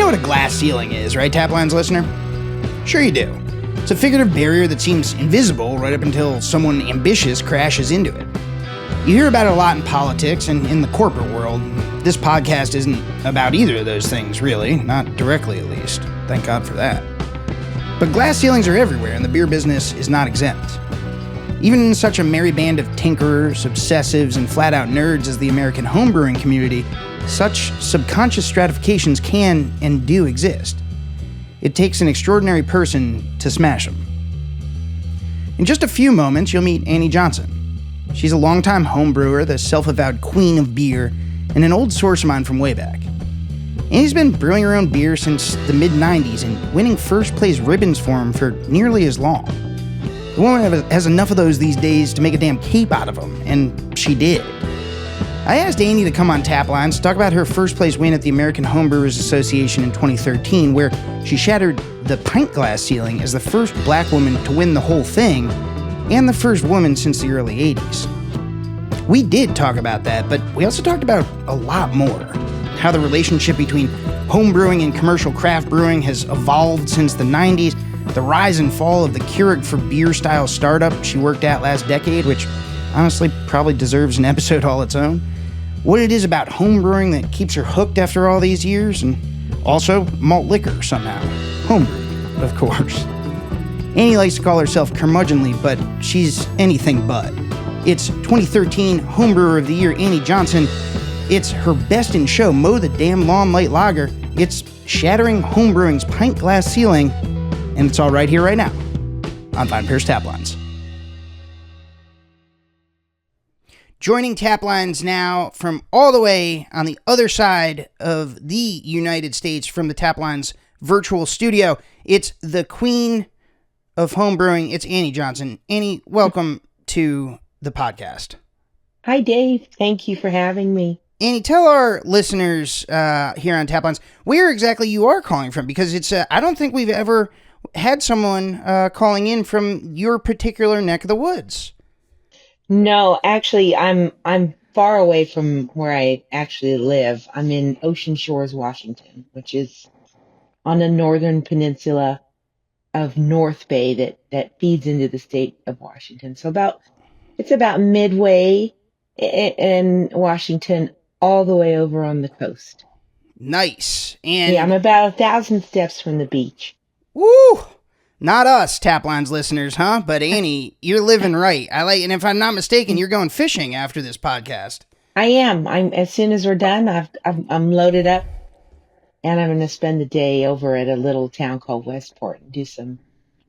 what a glass ceiling is, right, Taplines listener? Sure you do. It's a figurative barrier that seems invisible right up until someone ambitious crashes into it. You hear about it a lot in politics and in the corporate world. This podcast isn't about either of those things, really. Not directly, at least. Thank God for that. But glass ceilings are everywhere, and the beer business is not exempt. Even in such a merry band of tinkerers, obsessives, and flat-out nerds as the American homebrewing community, such subconscious stratifications can and do exist. It takes an extraordinary person to smash them. In just a few moments, you'll meet Annie Johnson. She's a longtime homebrewer, the self-avowed queen of beer, and an old source of mine from way back. Annie's been brewing her own beer since the mid-90s and winning first-place ribbons for him for nearly as long. The woman has enough of those these days to make a damn cape out of them, and she did. I asked Annie to come on Taplines to talk about her first-place win at the American Homebrewers Association in 2013, where she shattered the Pint-Glass ceiling as the first black woman to win the whole thing, and the first woman since the early 80s. We did talk about that, but we also talked about a lot more. How the relationship between homebrewing and commercial craft brewing has evolved since the 90s, the rise and fall of the Keurig for beer-style startup she worked at last decade, which honestly probably deserves an episode all its own, what it is about homebrewing that keeps her hooked after all these years, and also malt liquor somehow. Homebrew, of course. Annie likes to call herself curmudgeonly, but she's anything but. It's 2013 Homebrewer of the Year Annie Johnson. It's her best in show Mow the Damn Lawn Light Lager. It's shattering homebrewing's Pint-Glass ceiling, and it's all right here, right now, on Fine Pair's Taplines. Joining Taplines now from all the way on the other side of the United States from the Taplines virtual studio, it's the queen of homebrewing. It's Annie Johnson. Annie, welcome to the podcast. Hi, Dave. Thank you for having me. Annie, tell our listeners here on Taplines where exactly you are calling from, because it's I don't think we've ever had someone calling in from your particular neck of the woods. No, actually, I'm far away from where I actually live. I'm in Ocean Shores, Washington, which is on the northern peninsula of North Bay that feeds into the state of Washington. So it's about midway in Washington, all the way over on the coast. Nice. And yeah, I'm about 1,000 steps from the beach. Woo! Not us, Taplines listeners, huh? But Annie, you're living right. And if I'm not mistaken, you're going fishing after this podcast. I am. As soon as we're done, I'm loaded up, and I'm going to spend the day over at a little town called Westport and do some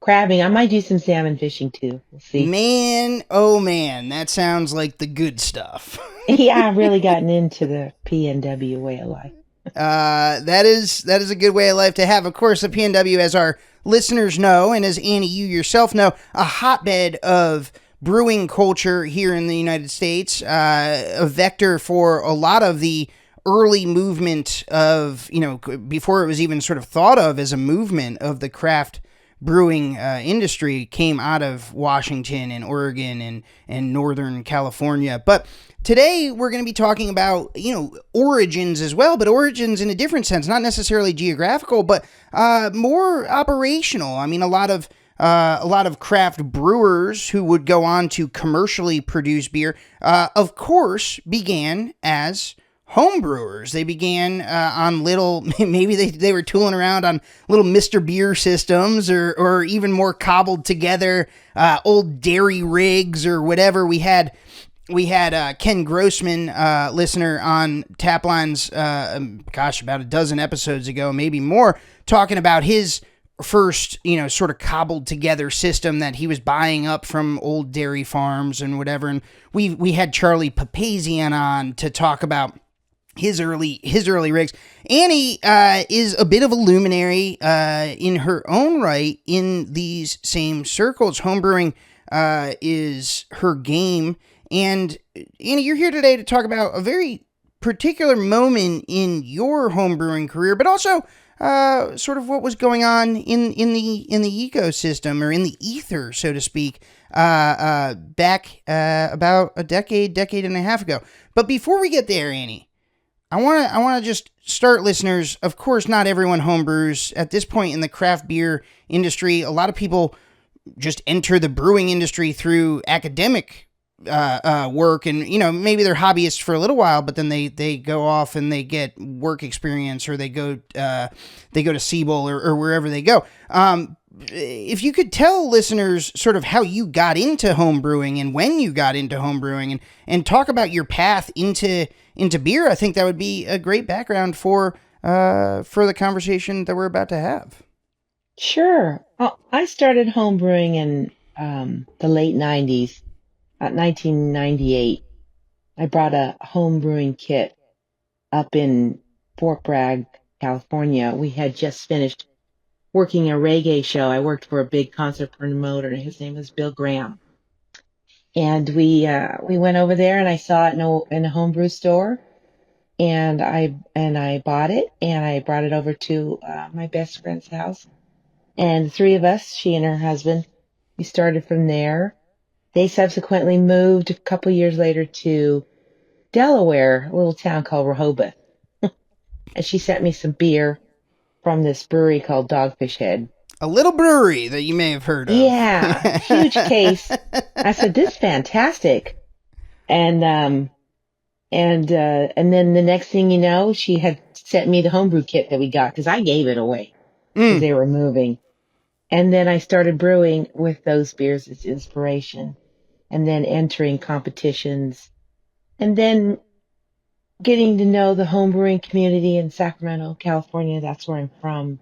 crabbing. I might do some salmon fishing too. We'll see. Man, oh man, that sounds like the good stuff. Yeah, I've really gotten into the PNW way of life. That is a good way of life to have. Of course, the PNW, as our listeners know, and as Annie, you yourself know, a hotbed of brewing culture here in the United States, a vector for a lot of the early movement of, before it was even sort of thought of as a movement of the craft brewing industry, came out of Washington and Oregon and Northern California. But today we're going to be talking about, origins as well, but origins in a different sense, not necessarily geographical, but more operational. I mean, a lot of craft brewers who would go on to commercially produce beer, of course, began as homebrewers. They began on little, maybe they were tooling around on little Mr. Beer systems or even more cobbled together old dairy rigs or whatever. We had Ken Grossman, listener on Taplines, about a dozen episodes ago, maybe more, talking about his first, sort of cobbled together system that he was buying up from old dairy farms and whatever. And we had Charlie Papazian on to talk about his early rigs. Annie is a bit of a luminary in her own right in these same circles. Homebrewing is her game. And Annie, you're here today to talk about a very particular moment in your homebrewing career, but also sort of what was going on in the ecosystem, or in the ether, so to speak, back about a decade and a half ago. But before we get there, Annie, I want to just start, listeners. Of course, not everyone homebrews. At this point in the craft beer industry, a lot of people just enter the brewing industry through academic work, and maybe they're hobbyists for a little while, but then they go off and they get work experience, or they go to Siebel or wherever they go. If you could tell listeners sort of how you got into homebrewing and when you got into homebrewing, and talk about your path into beer, I think that would be a great background for the conversation that we're about to have. Sure. I started homebrewing in the late 90s, 1998. I brought a homebrewing kit up in Fort Bragg, California. We had just finished working a reggae show. I worked for a big concert promoter. His name was Bill Graham. And we went over there, and I saw it in a homebrew store. And I bought it, and I brought it over to my best friend's house. And the three of us, she and her husband, we started from there. They subsequently moved a couple years later to Delaware, a little town called Rehoboth. And she sent me some beer from this brewery called Dogfish Head. A little brewery that you may have heard of. Yeah, huge case. I said, "This is fantastic." And then the next thing you know, she had sent me the homebrew kit that we got, because I gave it away because they were moving. And then I started brewing with those beers as inspiration, and then entering competitions, and then getting to know the homebrewing community in Sacramento, California. That's where I'm from.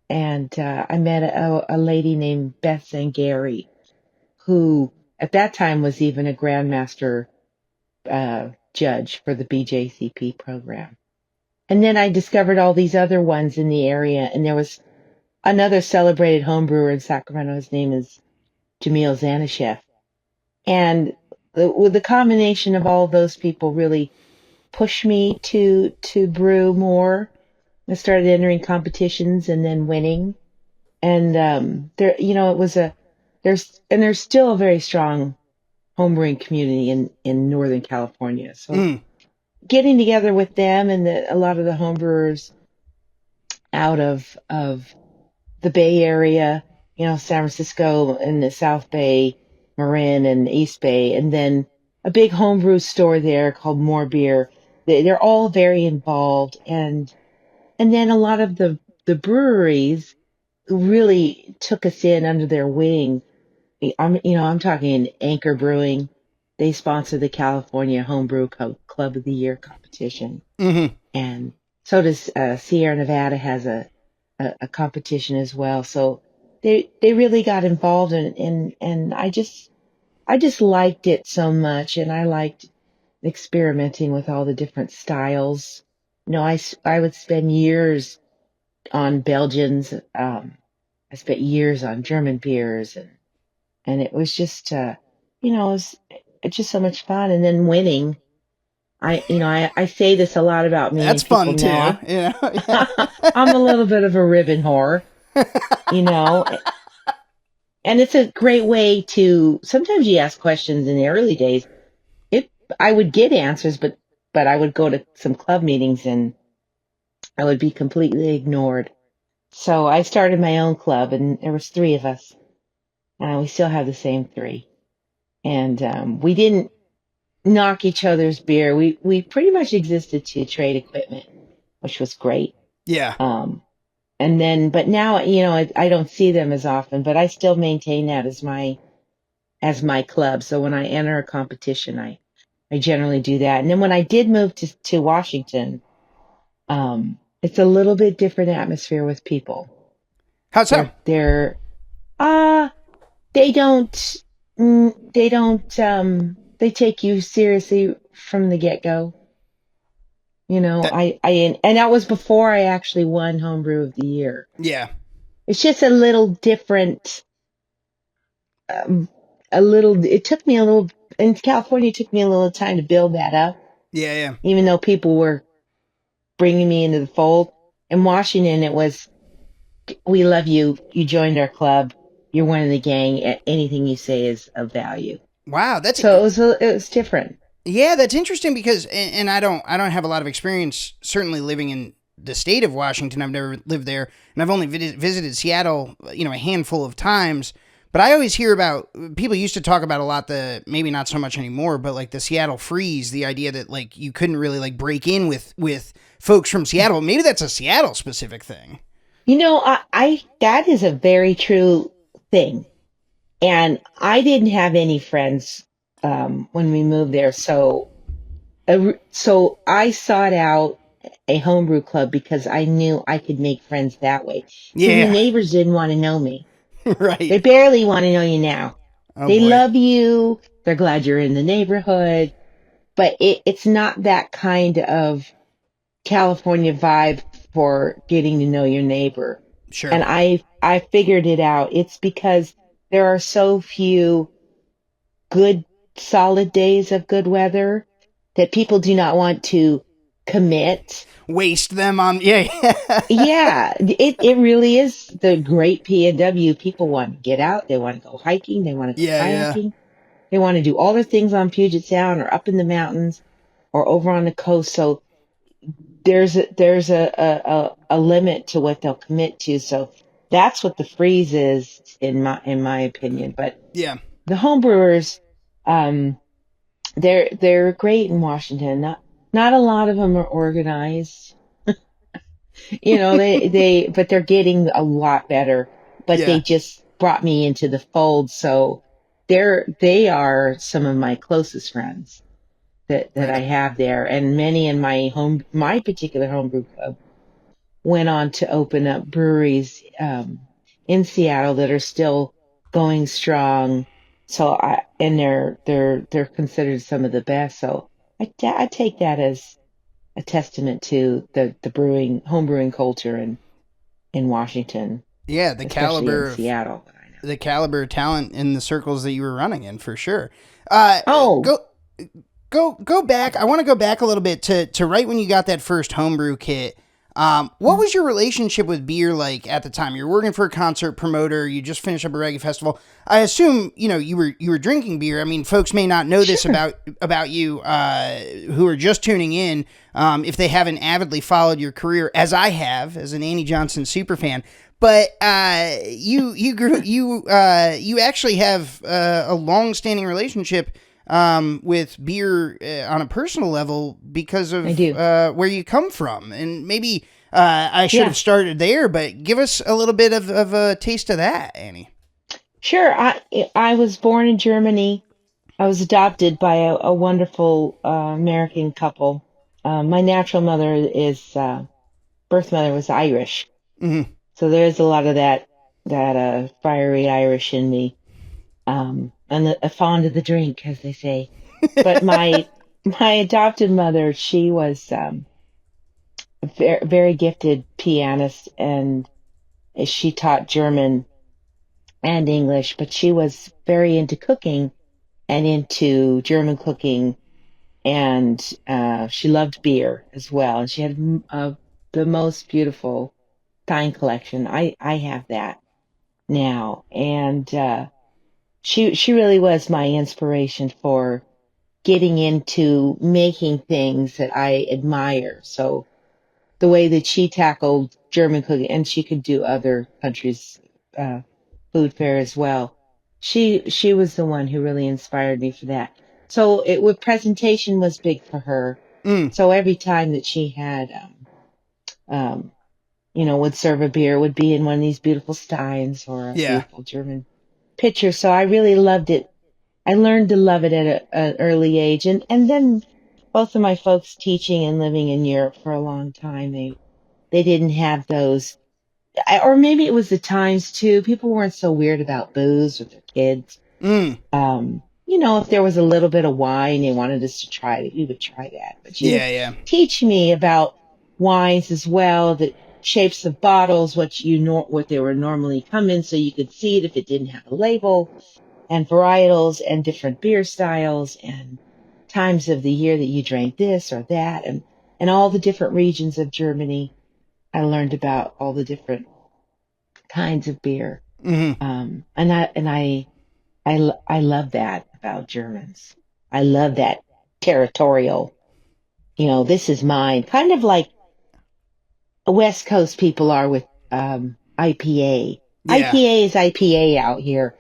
And I met a lady named Beth Zangari, who at that time was even a grandmaster judge for the BJCP program. And then I discovered all these other ones in the area, and there was another celebrated homebrewer in Sacramento. His name is Jamil Zanishev. And the combination of all of those people really pushed me to brew more. I started entering competitions and then winning. And there's still a very strong homebrewing community in Northern California. So getting together with them and a lot of the homebrewers out of the Bay Area, San Francisco and the South Bay, Marin and East Bay, and then a big homebrew store there called More Beer. They're all very involved, and then a lot of the breweries really took us in under their wing. I'm talking Anchor Brewing. They sponsor the California Homebrew Club of the Year competition, and so does Sierra Nevada has a competition as well. So they really got involved, and I just liked it so much, and I liked experimenting with all the different styles. I would spend years on Belgians. I spent years on German beers, and it was just it's just so much fun. And then winning. I say this a lot about me. That's fun too. I'm a little bit of a ribbon whore, and it's a great way to. Sometimes you ask questions in the early days. I would get answers, but I would go to some club meetings and I would be completely ignored. So I started my own club, and there was 3 of us. We still have the same 3, and we didn't knock each other's beer. We pretty much existed to trade equipment, which was great. Yeah. And then, but now, I don't see them as often, but I still maintain that as my club. So when I enter a competition, I generally do that. And then when I did move to Washington, it's a little bit different atmosphere with people. How so? They take you seriously from the get-go. And that was before I actually won Homebrew of the Year. Yeah. It's just a little different. It took me in California, it took me a little time to build that up. Yeah. Even though people were bringing me into the fold. In Washington, it was, we love you. You joined our club. You're one of the gang. Anything you say is of value. Wow, it was different. Yeah, that's interesting because, and I don't have a lot of experience certainly living in the state of Washington. I've never lived there, and I've only visited Seattle, a handful of times. But I always hear about people used to talk about a lot the maybe not so much anymore, but like the Seattle freeze, the idea that like you couldn't really like break in with folks from Seattle. Maybe that's a Seattle specific thing. I that is a very true thing. And I didn't have any friends when we moved there, so I sought out a homebrew club because I knew I could make friends that way. See, the Yeah, neighbors didn't want to know me. They right. barely want to know you now. Oh They boy. love you. They're glad you're in the neighborhood, but it's not that kind of California vibe for getting to know your neighbor. Sure. And I figured it out. It's because there are so few good solid days of good weather that people do not want to commit. Waste them on. Yeah, yeah. Yeah, it really is the great PNW. People want to get out. They want to go hiking. They want to go Yeah, yeah. kayaking. They want to do all the things on Puget Sound or up in the mountains or over on the coast. So there's a limit to what they'll commit to. So that's what the freeze is in my opinion. But Yeah. the homebrewers, um, they're great in Washington. Not a lot of them are organized. But they're getting a lot better. But they Yeah. just brought me into the fold. So they are some of my closest friends that Right I on. have there, and many in my particular homebrew club went on to open up breweries in Seattle that are still going strong. So they're considered some of the best. So I take that as a testament to the brewing homebrewing culture in Washington, Yeah, the especially in caliber of Seattle. That I know. the caliber of talent in the circles that you were running in for sure. Oh, Go go back. I want to go back a little bit to right when you got that first homebrew kit. What was your relationship with beer like at the time? You're working for a concert promoter. You just finished up a reggae festival. I assume you were drinking beer. I mean, folks may not know this sure. about you who are just tuning in. If they haven't avidly followed your career, as I have, as an Annie Johnson super fan. But you actually have a long standing relationship with beer on a personal level because I of do. where you come from. And maybe I should Yeah, have started there, but give us a little bit of a taste of that, Annie. sure. I was born in Germany. I was adopted by a wonderful American couple. My natural mother is birth mother was Irish, Mm-hmm. so there's a lot of that fiery Irish in me, and fond of the drink, as they say. But my adopted mother, she was a very gifted pianist, and she taught German and English, but she was very into cooking and into German cooking, and she loved beer as well. And she had the most beautiful pine collection. I have that now, and she really was my inspiration for getting into making things that I admire. So the way that she tackled German cooking, and she could do other countries' uh, food fare as well. She was the one who really inspired me for that. So it with presentation was big for her. Mm, So every time that she had, um, would serve a beer, would be in one of these beautiful steins or a yeah. beautiful German pitcher. So I really loved it. I learned to love it at an early age, and then both of my folks teaching and living in Europe for a long time, they didn't have those, or maybe it was the times too. People weren't so weird about booze with their kids. Mm, If there was a little bit of wine, they wanted us to try it, we would try that. But she would yeah, yeah. teach me about wines as well, the shapes of bottles, what they were normally come in, so you could see it if it didn't have a label, and varietals and different beer styles and times of the year that you drank this or that, and all the different regions of Germany. I learned about all the different kinds of beer. Mm-hmm. And I love that about Germans. I love that. territorial. This is mine. Kind of like West Coast people are with IPA. Yeah. IPA is IPA out here.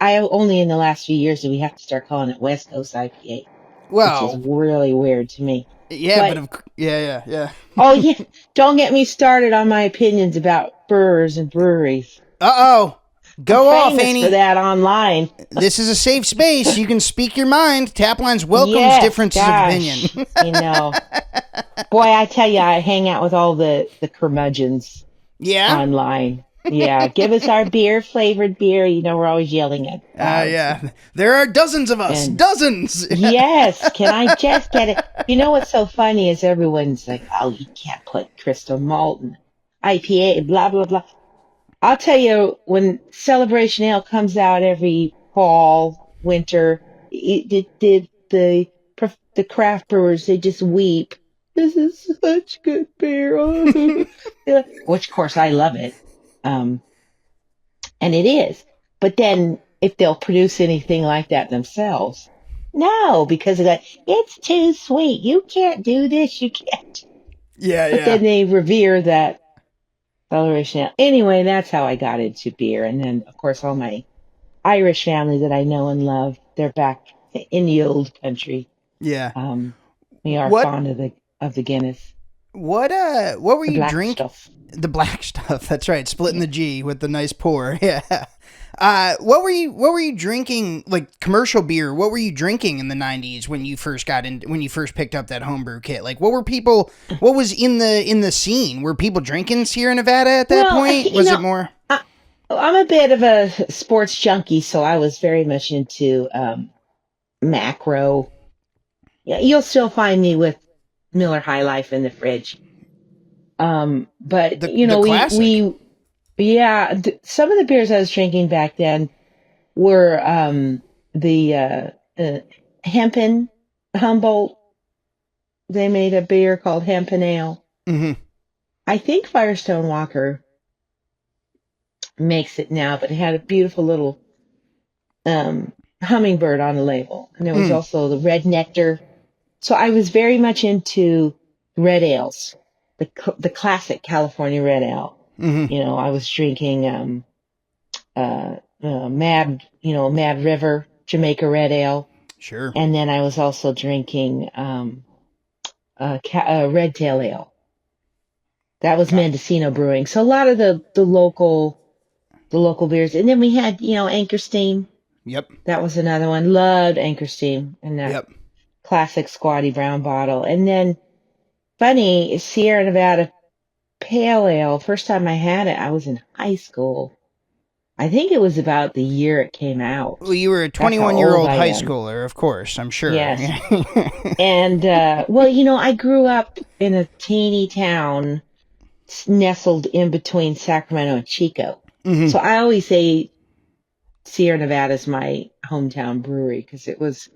I only in the last few years did we have to start calling it West Coast IPA, which is Well, really weird to me. yeah, But yeah. oh yeah, don't get me started on my opinions about brewers and breweries. Uh-oh. Go I'm off, famous Annie. for that online. This is a safe space. You can speak your mind. Taplines welcomes Yes, differences of gosh, opinion. Boy, I tell you, I hang out with all the curmudgeons Yeah? online. Yeah, give us our flavored beer. We're always yelling at crowds. Yeah. There are dozens of us. And Dozens. yes, can I just get it? What's so funny is everyone's like, oh, you can't put crystal malt and IPA, blah, blah, blah. I'll tell you, when Celebration Ale comes out every fall, winter, the craft brewers, they just weep. This is such good beer. Which, of course, I love it. And it is. But then, if they'll produce anything like that themselves, no, because they're like, it's too sweet. You can't do this. You can't. Yeah. But then they revere that Celebration Ale. Anyway, that's how I got into beer. And then, of course, all my Irish family that I know and love, they're back in the old country. Yeah. We are fond of the Guinness. What were you drinking? Stuff. The black stuff. That's right. Splitting the G with the nice pour. Yeah. What were you drinking, like commercial beer? What were you drinking in the 90s when you first picked up that homebrew kit? Like what was in the scene? Were people drinking Sierra Nevada at that point? Was it more? I'm a bit of a sports junkie, so I was very much into macro. Yeah, you'll still find me with Miller High Life in the fridge. But classic. some of the beers I was drinking back then were the Hempen Humboldt. They made a beer called Hempen Ale. Mm-hmm. I think Firestone Walker makes it now, but it had a beautiful little hummingbird on the label, and there was also the Red Nectar. So I was very much into red ales, the classic California red ale. Mm-hmm. I was drinking Mad River Jamaica Red Ale. Sure. And then I was also drinking Red Tail Ale. That was Mendocino Brewing. So a lot of the local beers. And then we had, Anchor Steam. Yep. That was another one. Loved Anchor Steam and that classic squatty brown bottle. And then, funny, Sierra Nevada Pale Ale. First time I had it, I was in high school. I think it was about the year it came out. Well, you were a 21-year-old high schooler, of course, I'm sure. Yes. And, I grew up in a teeny town nestled in between Sacramento and Chico. Mm-hmm. So I always say Sierra Nevada is my hometown brewery because it was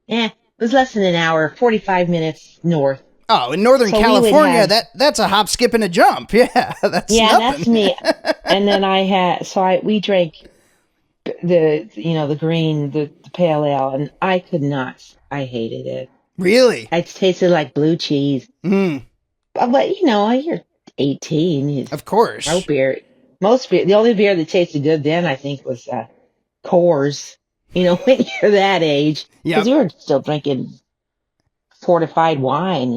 less than an hour, 45 minutes north. Oh, in Northern California, that's a hop, skip, and a jump. Yeah, that's nothing. That's me. And then we drank the green, the pale ale, and I could not. I hated it. Really? It tasted like blue cheese. Mm. But you're 18. Of course. No beer. Most beer. The only beer that tasted good then, I think, was Coors. When you're that age, because we were still drinking fortified wine,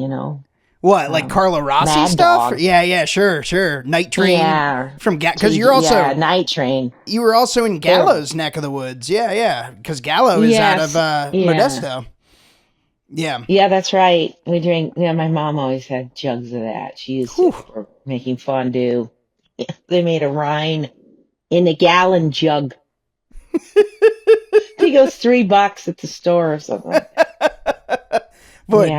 What, like Carlo Rossi Mad stuff? Dog. Yeah, sure. Night Train. Yeah. Because you're also... Night Train. You were also in Gallo's neck of the woods. Yeah. Because Gallo is out of Modesto. Yeah. Yeah, that's right. We drink... Yeah, my mom always had jugs of that. She used it for making fondue. They made a rind in a gallon jug. I think it was $3 at the store or something like that. Boy,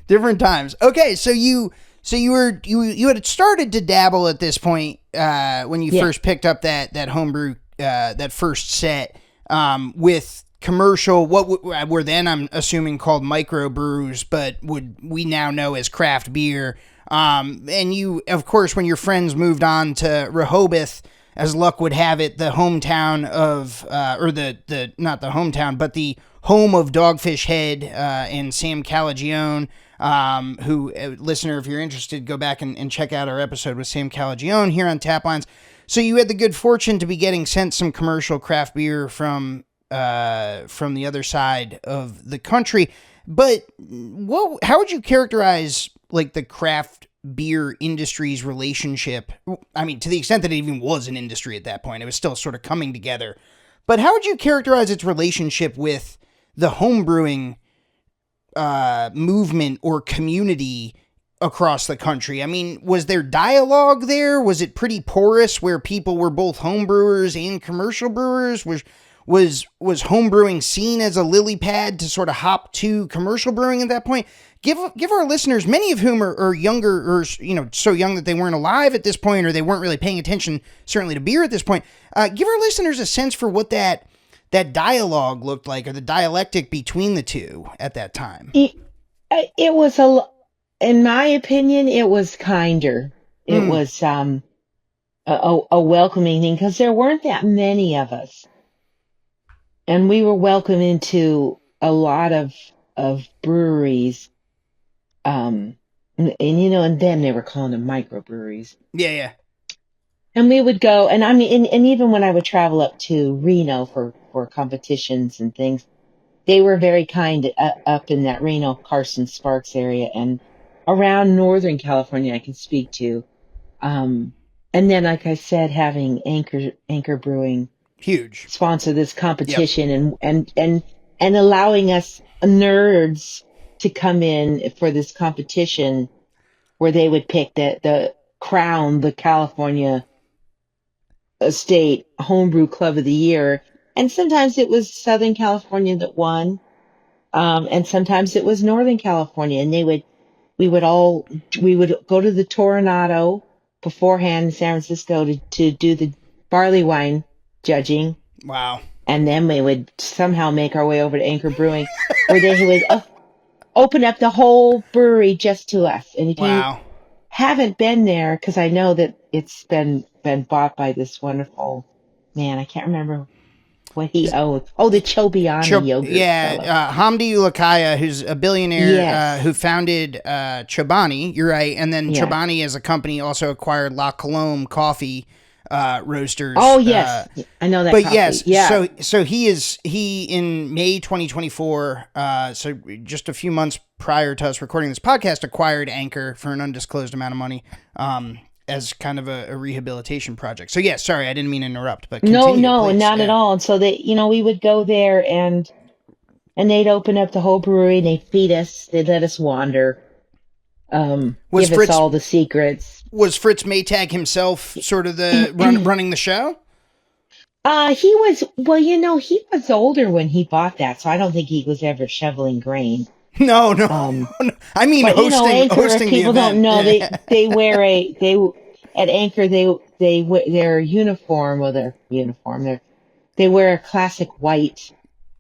different times. Okay, so you had started to dabble at this point when you first picked up that homebrew that first set with commercial what were then I'm assuming called microbrews, but we now know as craft beer. And you, of course, when your friends moved on to Rehoboth, as luck would have it, the hometown of, or not the hometown, but the home of Dogfish Head and Sam Calagione, who, listener, if you're interested, go back and check out our episode with Sam Calagione here on Taplines. So you had the good fortune to be getting sent some commercial craft beer from the other side of the country. But how would you characterize like the craft beer industry's relationship? I mean, to the extent that it even was an industry at that point, it was still sort of coming together. But how would you characterize its relationship with the homebrewing movement or community across the country? I mean, was there dialogue there? Was it pretty porous where people were both homebrewers and commercial brewers? Was homebrewing seen as a lily pad to sort of hop to commercial brewing at that point? Give our listeners, many of whom are younger, or so young that they weren't alive at this point, or they weren't really paying attention, certainly, to beer at this point. Give our listeners a sense for what that dialogue looked like, or the dialectic between the two at that time. It was in my opinion, it was kinder. It was a welcoming thing, because there weren't that many of us. And we were welcome into a lot of breweries. And then they were calling them microbreweries. Yeah. And we would go, and I mean, and even when I would travel up to Reno for competitions and things, they were very kind up in that Reno, Carson, Sparks area, and around Northern California I can speak to. And then, like I said, having Anchor Brewing huge sponsor this competition, and allowing us nerds to come in for this competition where they would pick the crown, the California State Homebrew Club of the Year. And sometimes it was Southern California that won. And sometimes it was Northern California, and we would go to the Toronado beforehand in San Francisco to do the barley wine judging. Wow. And then we would somehow make our way over to Anchor Brewing, where they would open up the whole brewery just to us. And if you haven't been there, because I know that it's been bought by this wonderful man, I can't remember what he owed. Oh, the Chobani yogurt. Yeah, Hamdi Ulukaya, who's a billionaire who founded Chobani. You're right. And then Chobani as a company also acquired La Colombe coffee roasters. Oh, yes. I know that. But coffee. Yes, so he in May 2024, so just a few months prior to us recording this podcast, acquired Anchor for an undisclosed amount of money. As kind of a rehabilitation project. So sorry, I didn't mean to interrupt, but continue, no, please. Not at all. And so we would go there and they'd open up the whole brewery, and they'd feed us, they'd let us wander, give us all the secrets. Was Fritz Maytag himself sort of the running the show? He was older when he bought that, so I don't think he was ever shoveling grain. No. I mean, but, hosting if people the event. Don't know, they at Anchor, their uniform, they wear a classic white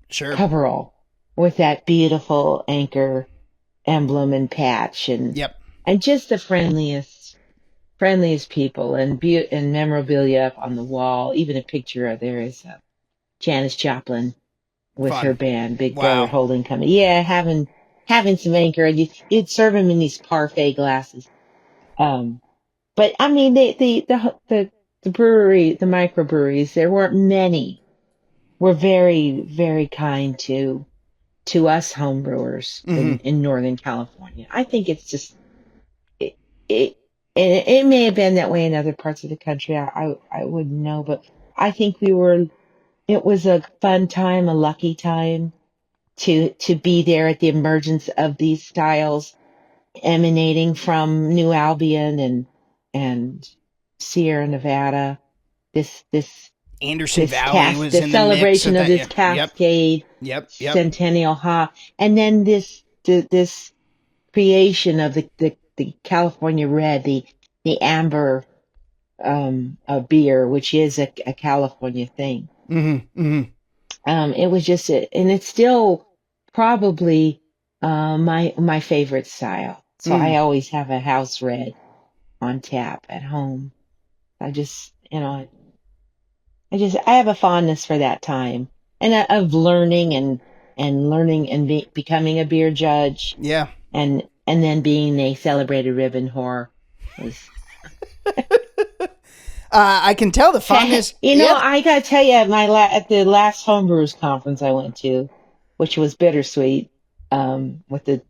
coverall with that beautiful Anchor emblem and patch, and just the friendliest people, and memorabilia up on the wall. Even a picture of there is Janis Joplin with her band, Big Brother Holding Company. Yeah, having some Anchor, and you'd serve them in these parfait glasses. But I mean, the brewery, the microbreweries, there weren't many, were very, very kind to us homebrewers in Northern California. I think it's just, it may have been that way in other parts of the country. I wouldn't know, but I think it was a fun time, a lucky time to be there at the emergence of these styles emanating from New Albion and Sierra Nevada. This Anderson Valley was in the celebration mix of this Cascade Centennial Hop, and then this creation of the California Red, the amber beer, which is a California thing. It was just and it's still probably my favorite style. So I always have a house red on tap at home. I just I have a fondness for that time and of learning and learning and becoming a beer judge Yeah. and then being a celebrated ribbon whore was. I can tell the fondness. Yeah. I gotta tell you, at the last homebrewers conference I went to, which was bittersweet, with the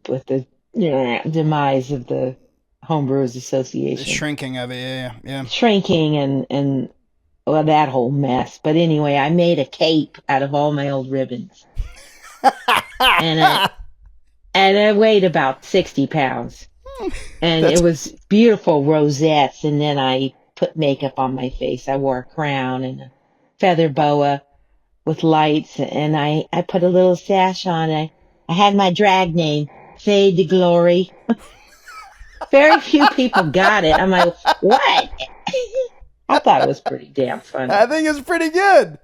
demise of the homebrewers The association, shrinking of it. Yeah. shrinking and well, that whole mess. But anyway, I made a cape out of all my old ribbons, and Yeah. it weighed about 60 pounds, and That's it was beautiful rosettes. And then I put makeup on my face. I wore a crown and a feather boa with lights, and I put a little sash on. I had my drag name, Fade to Glory. Very few people got it. I'm like, what? I thought it was pretty damn funny. I think it's pretty good.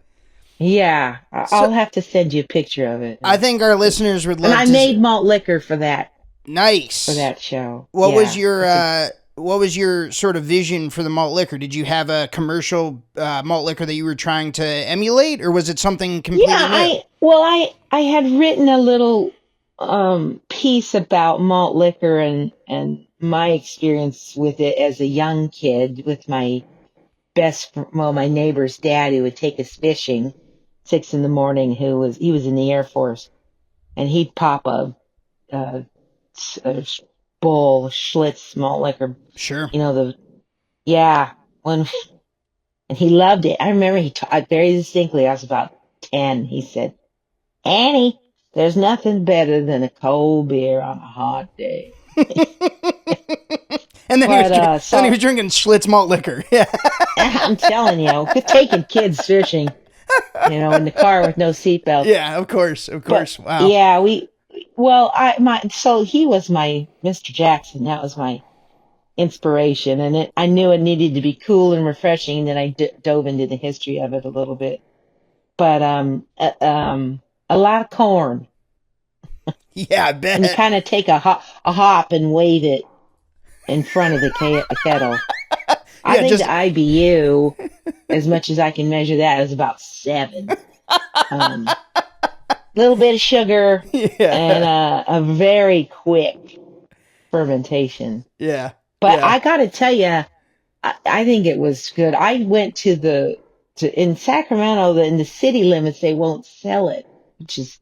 Yeah, I'll have to send you a picture of it. I think our listeners would love and I to. made malt liquor for that Nice. show. What Yeah. was your sort of vision for the malt liquor? Did you have a commercial malt liquor that you were trying to emulate, or was it something completely new? I had written a little piece about malt liquor and my experience with it as a young kid with my my neighbor's dad who would take us fishing 6 a.m. He was in the Air Force, and he'd pop a bowl Schlitz malt liquor. Sure. When and he loved it. I remember he taught very distinctly. I was about 10. He said, "Annie, there's nothing better than a cold beer on a hot day." And then he was drinking Schlitz malt liquor. Yeah. I'm telling you, taking kids fishing, in the car with no seatbelt. Yeah, of course. Wow. Yeah, so he was my Mr. Jackson. That was my inspiration, and I knew it needed to be cool and refreshing. And then I dove into the history of it a little bit, but a lot of corn. Yeah, I bet. And you kind of take a hop and wave it in front of the kettle. I think the IBU, as much as I can measure that, is about 7. Little bit of sugar and a very quick fermentation. Yeah. But I got to tell you, I think it was good. I went to in Sacramento, in the city limits, they won't sell it, which is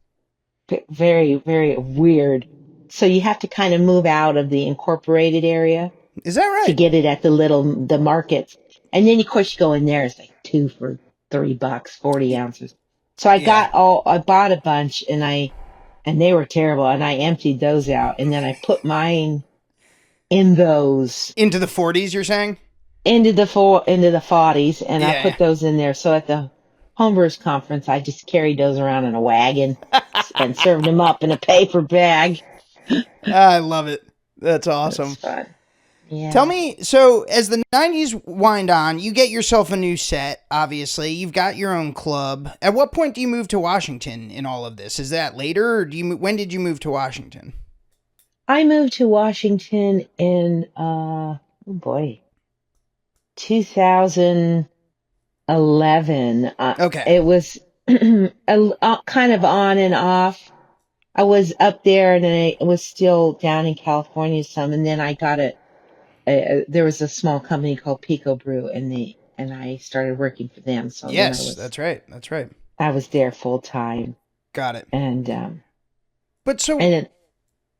very, very weird. So you have to kind of move out of the incorporated area. Is that right? To get it at the markets. And then, of course, you go in there, it's like 2 for $3, 40 ounces. So I bought a bunch, and they were terrible, and I emptied those out, and then I put mine in those. Into the 40s, you're saying? Into the 40s, and I put those in there. So at the Homebrewers conference, I just carried those around in a wagon and served them up in a paper bag. I love it. That's awesome. That's fun. Yeah. Tell me, so as the 90s wind on, you get yourself a new set, obviously. You've got your own club. At what point do you move to Washington in all of this? Is that later, or when did you move to Washington? I moved to Washington in, 2011. Okay. It was kind of on and off. I was up there, and then I was still down in California some, and then I got there was a small company called PicoBrew, and I started working for them. So yes, that's right. I was there full time. Got it. And but so, and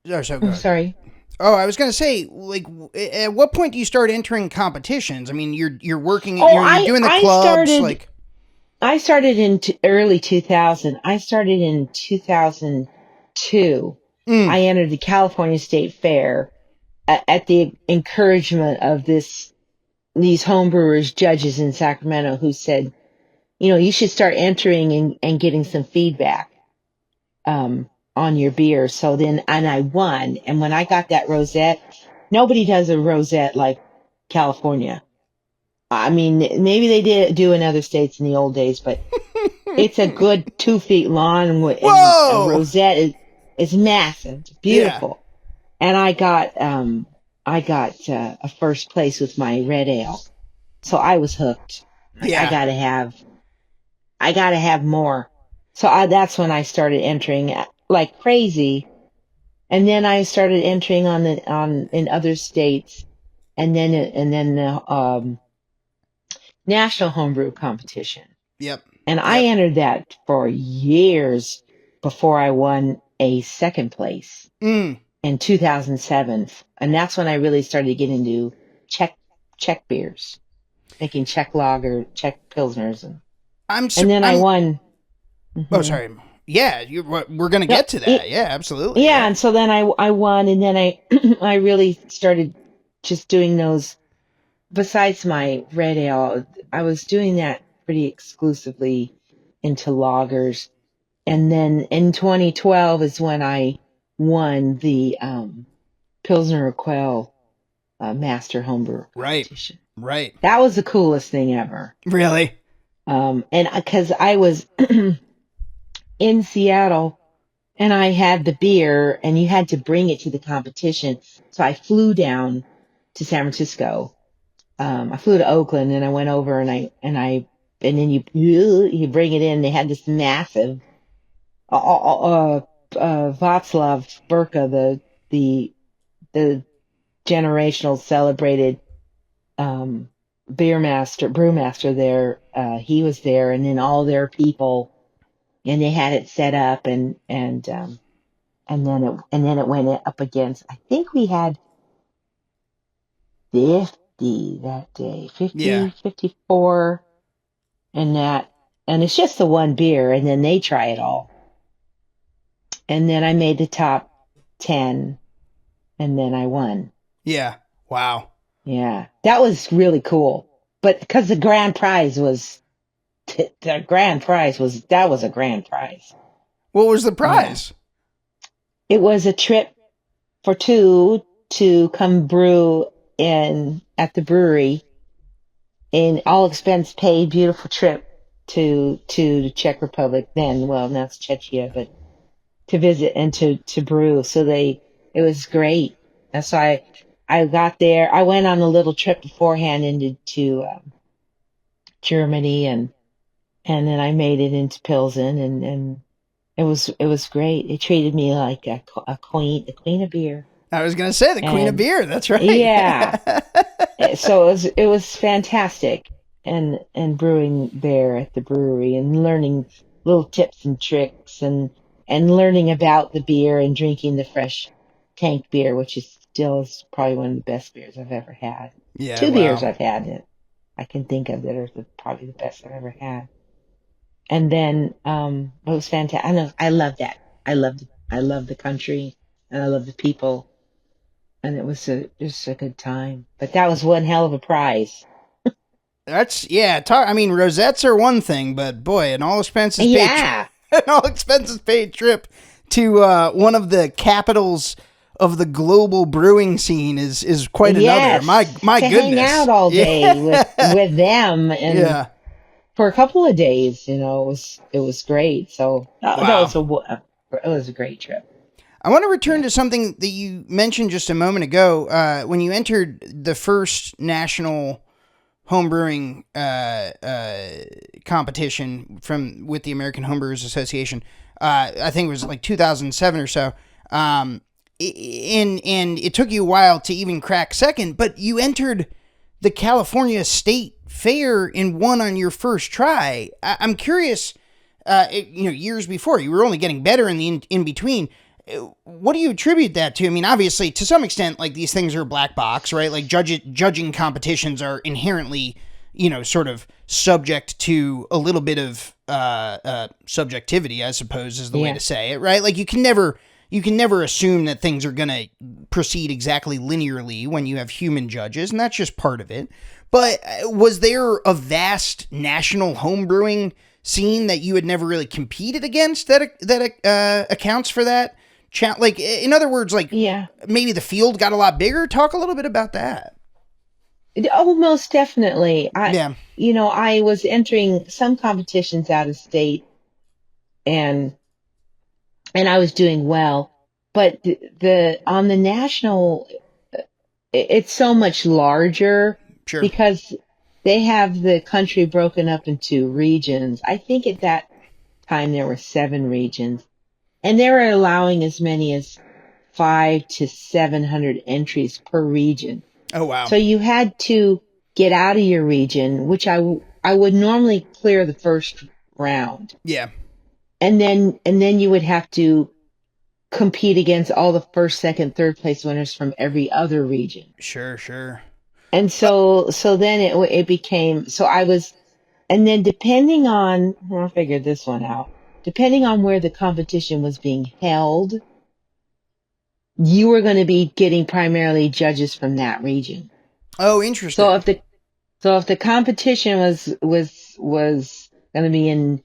then, sorry. Oh, I was gonna say, like, at what point do you start entering competitions? I mean, you're working, you're doing the clubs, I started in early 2000. I started in 2002. I entered the California State Fair at the encouragement of these homebrewers judges in Sacramento who said, you should start entering and getting some feedback on your beer. So then, and I won. And when I got that rosette, nobody does a rosette like California. I mean, maybe they did do in other states in the old days, but it's a good 2 feet long, and a rosette is massive. It's beautiful. Yeah. And I got a first place with my red ale. So I was hooked. Yeah. I got to have I got to have more. So that's when I started entering like crazy. And then I started entering in other states, and then the national homebrew competition. Yep. And I Yep. entered that for years before I won a second place in 2007. And that's when I really started getting into Czech beers, making Czech lager, Czech pilsners, and then I won. Oh, sorry. Yeah, we're gonna get to that. Yeah, absolutely. Yeah, and so then I won, and then I I really started just doing those. Besides my red ale, I was doing that pretty exclusively into lagers. And then in 2012 is when I won the Pilsner Quell Master Homebrewer competition. Right. That was the coolest thing ever. Really? And because I was in Seattle and I had the beer and you had to bring it to the competition. So I flew down to San Francisco. I flew to Oakland and I went over and then you bring it in. They had this massive, Václav Burka, the generational celebrated, brewmaster there. He was there, and then all their people, and they had it set up and then it went up against, I think we had 50 that day, 50, 54, and it's just the one beer, and then they try it all. And then I made the top 10, and then I won. Yeah. Wow. Yeah. That was really cool. But because the grand prize was a grand prize. What was the prize? Yeah. It was a trip for two to come brew at the brewery, in all expense paid, beautiful trip to the Czech Republic then. Well, now it's Czechia, but to visit and to brew. So it was great. And so I got there. I went on a little trip beforehand into Germany, and then I made it into Pilsen, and it was great. They treated me like a queen, the queen of beer. I was gonna say the queen of beer. That's right. Yeah. So it was fantastic, and brewing there at the brewery and learning little tips and tricks and learning about the beer and drinking the fresh tank beer, which is probably one of the best beers I've ever had. Yeah. Two beers I've had that I can think of that are probably the best I've ever had. And then it was fantastic. I love that. I love the country, and I love the people. And it was just a good time. But that was one hell of a prize. That's, yeah. I mean, rosettes are one thing, but boy, an all expenses paid trip to one of the capitals of the global brewing scene is quite another. My goodness. Hang out all day with them, and for a couple of days, it was great. So it was a great trip. I want to return to something that you mentioned just a moment ago. When you entered the first national homebrewing competition with the American Homebrewers Association, I think it was like 2007 or so. And it took you a while to even crack second, but you entered the California State Fair and won on your first try. I'm curious, years before, you were only getting better in the in between. What do you attribute that to? I mean, obviously, to some extent, like, these things are a black box, right? Like, judging competitions are inherently, sort of subject to a little bit of subjectivity, I suppose, is the way to say it, right? Like, you can never assume that things are going to proceed exactly linearly when you have human judges, and that's just part of it. But was there a vast national homebrewing scene that you had never really competed against that accounts for that? Like, in other words, like, maybe the field got a lot bigger. Talk a little bit about that. Oh, most definitely. I was entering some competitions out of state, and I was doing well, but on the national, it's so much larger. Sure. Because they have the country broken up into regions. I think at that time there were 7 regions, and they were allowing as many as 500 to 700 entries per region. Oh, wow. So you had to get out of your region, which I would normally clear the first round. Yeah. And then you would have to compete against all the first, second, third place winners from every other region. Sure. And so then it became, so I was, and then depending on, I figured this one out, depending on where the competition was being held, you were going to be getting primarily judges from that region. Oh, interesting. So if the competition was going to be in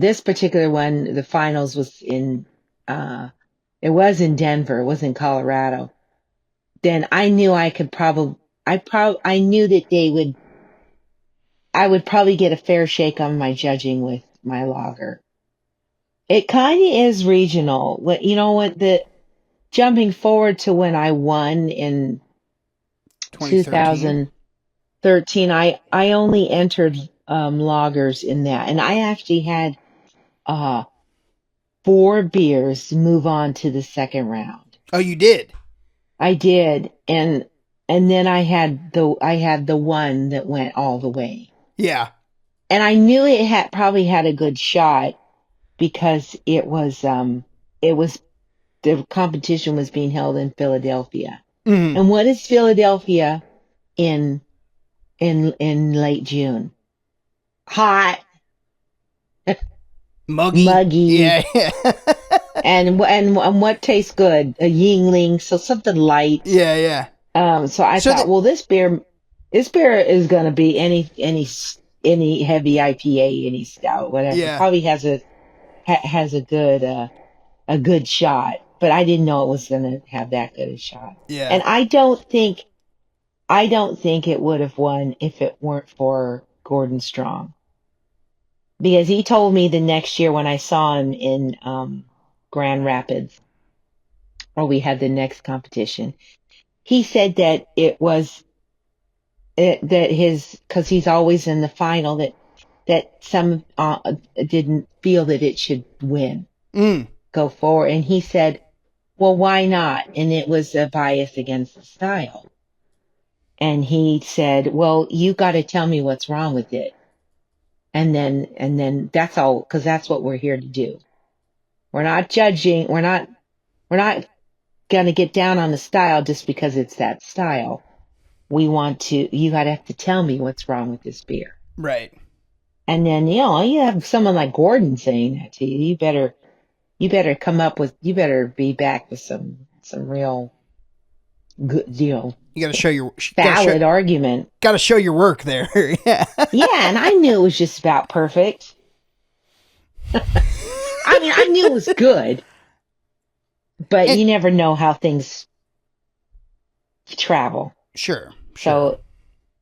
this particular one, the finals was in it was in Denver, it was in Colorado. Then I knew I knew that I would probably get a fair shake on my judging with my lager. It kind of is regional. You know what, jumping forward to when I won in 2013, I only entered lagers in that, and I actually had 4 beers move on to the second round. Oh, you did? I did, and then I had the one that went all the way. Yeah. And I knew it probably had a good shot because it was the competition was being held in Philadelphia. Mm-hmm. And what is Philadelphia in late June? Hot. Muggy. Yeah. and what tastes good? A Yingling, so something light. Yeah. So I thought, well, this beer is going to be any heavy IPA, any stout, whatever. Yeah. It probably has a good shot, but I didn't know it was going to have that good a shot. Yeah. And I don't think it would have won if it weren't for Gordon Strong. Because he told me the next year when I saw him in Grand Rapids, where we had the next competition, he said that because he's always in the final, that some didn't feel that it should win, go forward. And he said, well, why not? And it was a bias against the style. And he said, well, you got to tell me what's wrong with it. And then that's all, because that's what we're here to do. We're not judging. We're not going to get down on the style just because it's that style. You got to have to tell me what's wrong with this beer. Right. And then, you have someone like Gordon saying that to you. You better be back with some real good, you got to show your valid argument. Got to show your work there. Yeah. Yeah, and I knew it was just about perfect. I mean, I knew it was good, but you never know how things travel. Sure. So,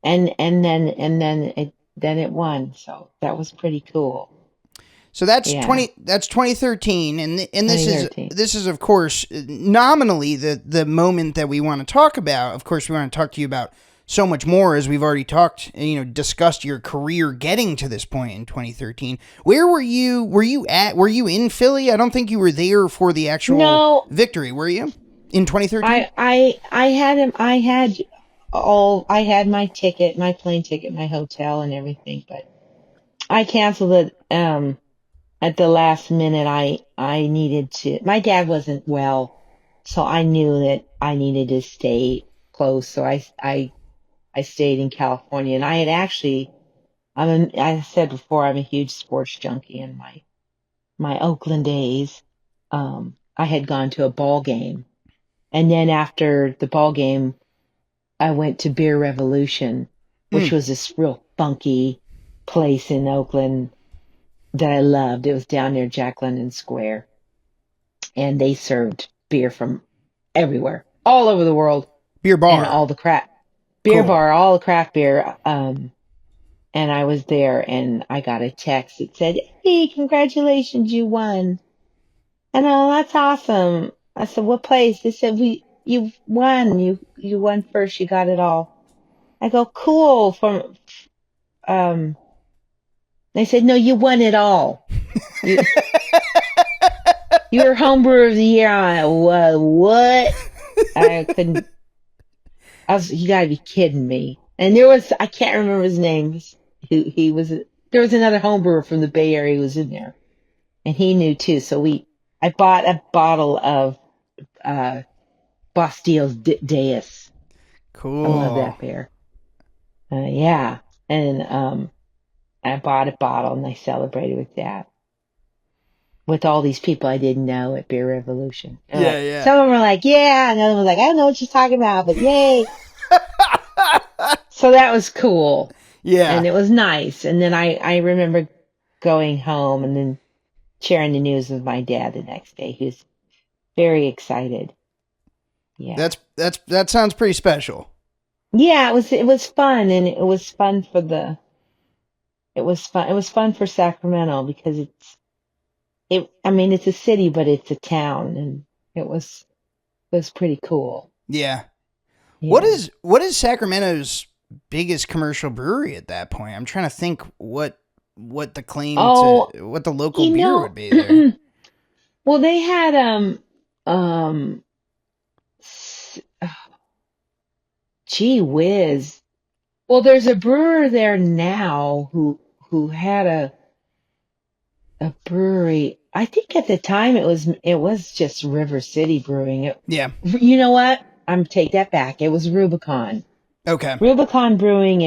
and then it won. So that was pretty cool. So that's 2013, and this is of course nominally the moment that we want to talk about. Of course, we want to talk to you about so much more, as we've already discussed your career getting to this point in 2013. Where were you? Were you in Philly? I don't think you were there for the actual victory. Were you in 2013? I had my ticket, my plane ticket, my hotel, and everything, but I canceled it at the last minute. I needed to. My dad wasn't well, so I knew that I needed to stay close. So I stayed in California, and I had actually, I said before, I'm a huge sports junkie in my Oakland days. I had gone to a ball game, and then after the ball game, I went to Beer Revolution, which was this real funky place in Oakland that I loved. It was down near Jack London Square, and they served beer from everywhere, all over the world. Beer bar. And all the crap. Beer bar, all the craft beer. And I was there, and I got a text that said, hey, congratulations, you won. And that's awesome. I said, what place? They said, you won. You won first. You got it all. I go, cool. Um, they said, no, you won it all. You, you're Homebrewer of the Year. I went, what? I couldn't, you gotta be kidding me. And I can't remember his name. He was, there was another homebrewer from the Bay Area who was in there. And he knew too. So I bought a bottle of, Bastille's Deus. Cool. I love that beer. Yeah. And, I bought a bottle and I celebrated with that. With all these people I didn't know at Beer Revolution. Yeah. Some of them were like, yeah. And the other one was like, I don't know what you're talking about, but yay. So that was cool. Yeah. And it was nice. And then I remember going home and then sharing the news with my dad the next day. He was very excited. Yeah. That sounds pretty special. Yeah, it was fun, and it was fun it was fun for Sacramento because I mean it's a city but it's a town, and it was pretty cool. Yeah. Yeah. What is Sacramento's biggest commercial brewery at that point? I'm trying to think what the claim to what the local beer would be there. Well, they had gee whiz. Well, there's a brewer there now who had a brewery. I think at the time it was just River City Brewing. Yeah. You know what? I'm take that back. It was Rubicon. Okay. Rubicon Brewing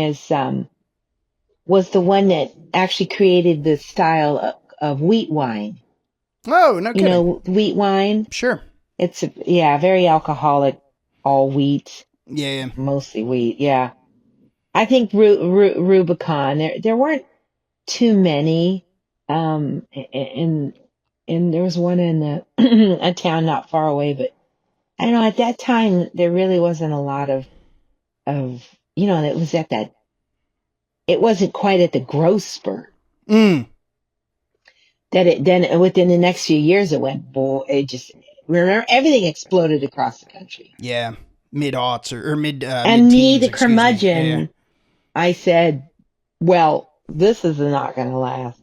was the one that actually created the style of wheat wine. Oh, no kidding. You know, wheat wine? Sure. It's very alcoholic, all wheat. Yeah. Mostly wheat, yeah. I think Rubicon, there weren't too many, and there was one in a town not far away, but I don't know, at that time, there really wasn't a lot of, it was it wasn't quite at the growth spurt. Mm. Then within the next few years, remember, everything exploded across the country. Yeah. Mid-aughts or mid, and me, the me. curmudgeon, Yeah. I said, well, this is not going to last.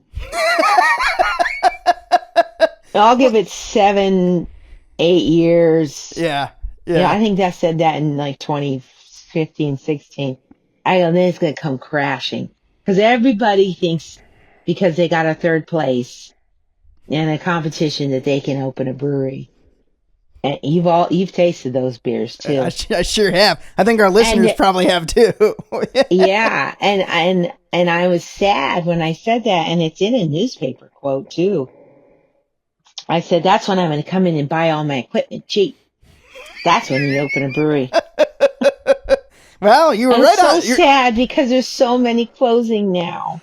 I'll give it 7, 8 years. Yeah. Yeah, I think that said that in like 2015, 16. I go, then it's going to come crashing. Because everybody thinks because they got a third place in a competition that they can open a brewery. And you've tasted those beers too. I sure have. I think our listeners probably have too. Yeah, and I was sad when I said that, and it's in a newspaper quote too. I said that's when I'm going to come in and buy all my equipment cheap. That's when you open a brewery. Well, you were right on. It's so sad because there's so many closing now.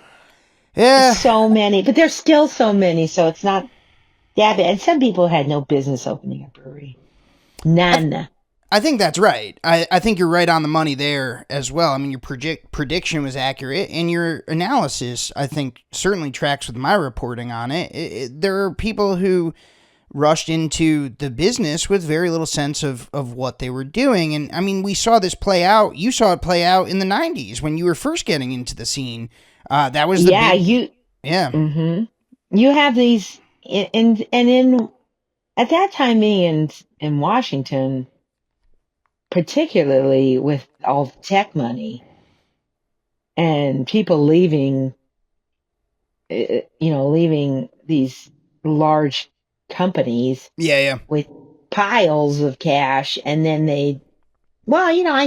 Yeah, so many, but there's still so many, so it's not. Yeah, and some people had no business opening a brewery. None. I think that's right. I think you're right on the money there as well. I mean, your prediction was accurate, and your analysis, I think, certainly tracks with my reporting on it. There are people who rushed into the business with very little sense of what they were doing. And, I mean, we saw this play out. You saw it play out in the 90s when you were first getting into the scene. That was the Mm-hmm. You have these... at that time, being in Washington, particularly with all the tech money and people leaving these large companies with piles of cash, and then I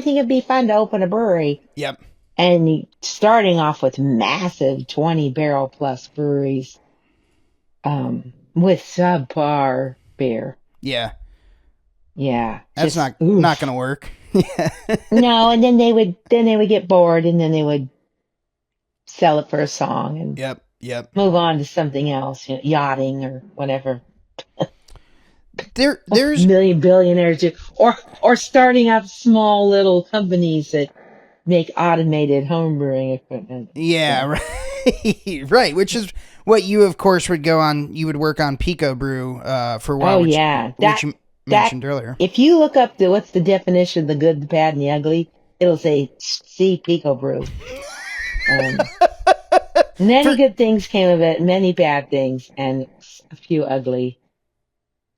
think it'd be fun to open a brewery. Yep. And starting off with massive 20-barrel plus breweries, with subpar beer. Yeah. Yeah. That's not going to work. No, and then they would get bored, and then they would sell it for a song and Yep. move on to something else, yachting or whatever. There's billionaires or starting up small little companies that make automated home brewing equipment. Yeah, right. Right, which is what you, of course, would go on. You would work on PicoBrew for a while. Which you mentioned earlier. If you look up what's the definition of the good, the bad, and the ugly, it'll say "See PicoBrew." Many good things came of it, many bad things, and a few ugly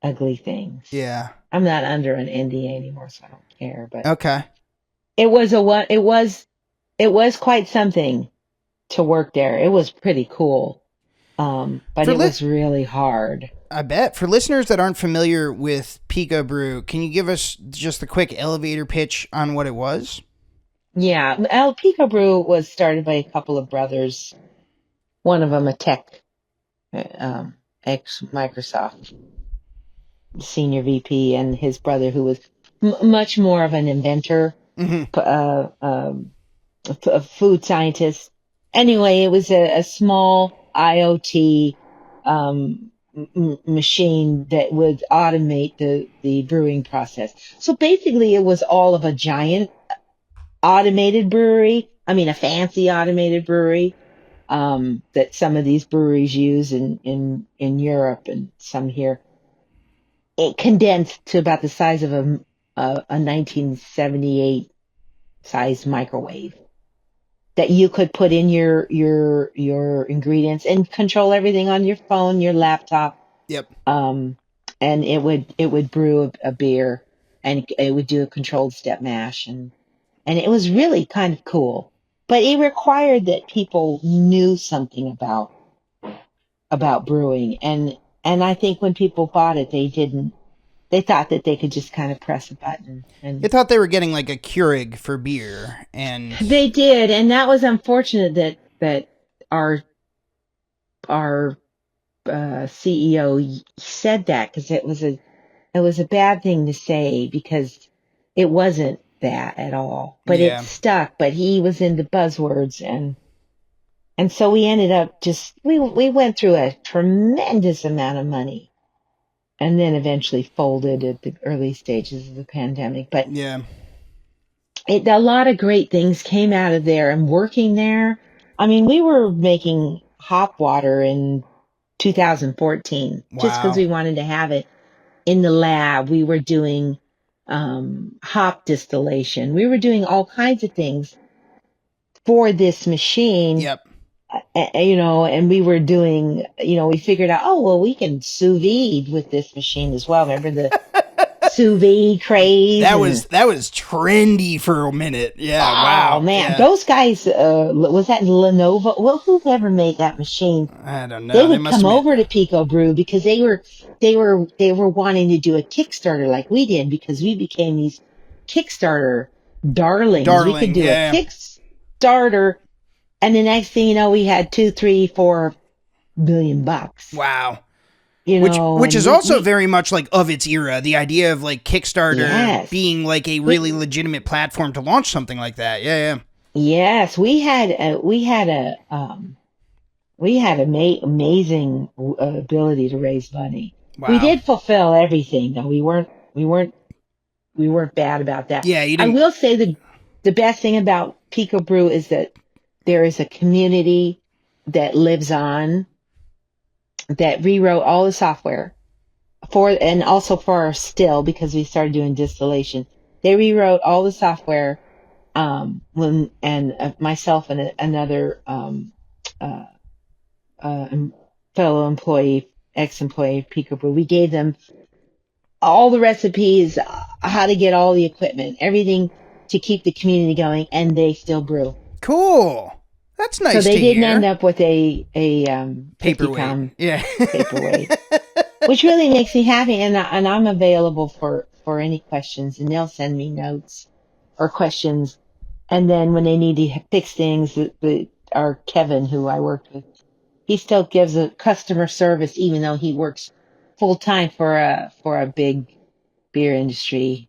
things. Yeah. I'm not under an NDA anymore, so I don't care. But Okay. it was quite something to work there. It was pretty cool, but it was really hard. I bet. For listeners that aren't familiar with PicoBrew, can you give us just a quick elevator pitch on what it was? Yeah, PicoBrew was started by a couple of brothers. One of them a tech, ex Microsoft senior VP, and his brother who was much more of an inventor, a food scientist. Anyway, it was a small IoT machine that would automate the brewing process. So basically, it was all of a giant automated brewery. I mean, a fancy automated brewery that some of these breweries use in Europe and some here. It condensed to about the size of a 1978 size microwave that you could put in your ingredients and control everything on your phone, your laptop. Yep. And it would brew a beer, and it would do a controlled step mash, and it was really kind of cool. But it required that people knew something about brewing, and I think when people bought it, they didn't. They thought that they could just kind of press a button. And they thought they were getting like a Keurig for beer, and they did, and that was unfortunate that our CEO said that, because it was a bad thing to say, because it wasn't that at all. But Yeah. it stuck. But he was into buzzwords, and so we ended up we went through a tremendous amount of money. And then eventually folded at the early stages of the pandemic. But yeah, a lot of great things came out of there. And working there, I mean, we were making hop water in 2014 just because we wanted to have it in the lab. We were doing hop distillation. We were doing all kinds of things for this machine. Yep. And we were doing, we figured out, oh, well, we can sous vide with this machine as well. Remember the sous vide craze? That was trendy for a minute. Yeah. Wow. Man. Yeah. Those guys, was that Lenovo? Well, whoever made that machine? I don't know. They would come over to PicoBrew because they were wanting to do a Kickstarter like we did, because we became these Kickstarter darlings. We could do a Kickstarter. And the next thing you know, we had $2, $3, $4 billion. Wow. Which is also very much like of its era. The idea of like Kickstarter being like a really legitimate platform to launch something like that. Yeah. Yes, we had amazing ability to raise money. Wow. We did fulfill everything, though. We weren't bad about that. Yeah, you didn't. I will say the best thing about PicoBrew is that there is a community that lives on, that rewrote all the software and also for our still, because we started doing distillation. They rewrote all the software, myself and another fellow employee, ex-employee of PicoBrew, we gave them all the recipes, how to get all the equipment, everything to keep the community going, and they still brew. Cool. That's nice. So they didn't hear. end up with a paperweight. Yeah. paperweight, which really makes me happy. And I'm available for any questions, and they'll send me notes or questions. And then when they need to fix things, our Kevin, who I worked with, he still gives a customer service, even though he works full time for a big beer industry,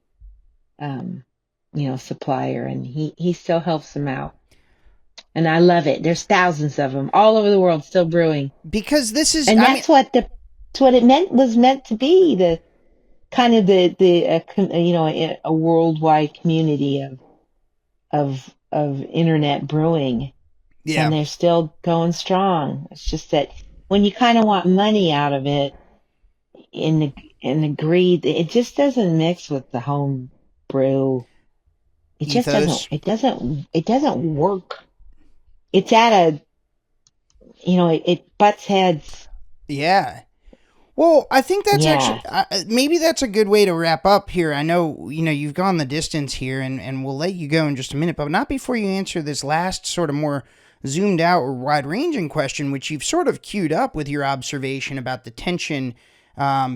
supplier, and he still helps them out. And I love it. There's thousands of them all over the world still brewing. Because this is, and that's what it was meant to be. The kind of a worldwide community of internet brewing. Yeah. And they're still going strong. It's just that when you kind of want money out of it, in the greed, it just doesn't mix with the home brew It just ethos. it doesn't work. It's at a, it butts heads. Yeah. Well, I think that's actually Yeah. maybe that's a good way to wrap up here. I know you've gone the distance here, and we'll let you go in just a minute, but not before you answer this last sort of more zoomed out or wide ranging question, which you've sort of queued up with your observation about the tension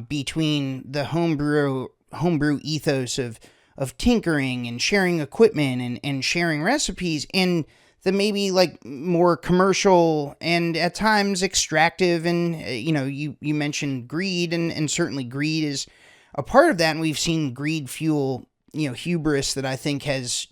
between the homebrew ethos of tinkering and sharing equipment and sharing recipes and the maybe like more commercial and at times extractive and you mentioned greed and certainly greed is a part of that, and we've seen greed fuel hubris that I think has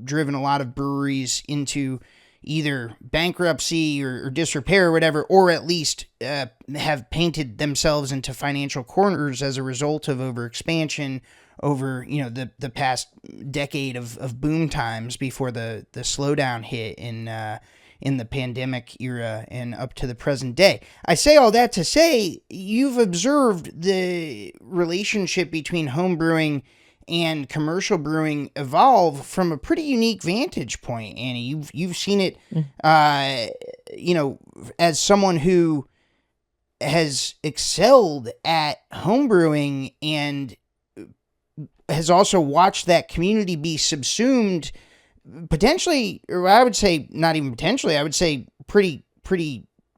driven a lot of breweries into either bankruptcy or disrepair or whatever, or at least have painted themselves into financial corners as a result of overexpansion over the past decade of boom times before the slowdown hit in the pandemic era and up to the present day. I say all that to say you've observed the relationship between home brewing and commercial brewing evolve from a pretty unique vantage point, Annie. You've seen it, as someone who has excelled at homebrewing and has also watched that community be subsumed, potentially, or I would say not even potentially, I would say pretty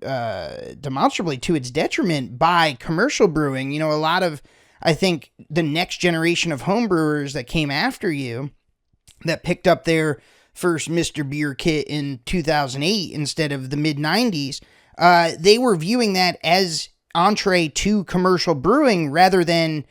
demonstrably to its detriment by commercial brewing. A lot of, I think, the next generation of homebrewers that came after you that picked up their first Mr. Beer kit in 2008 instead of the mid 90s, they were viewing that as entree to commercial brewing rather than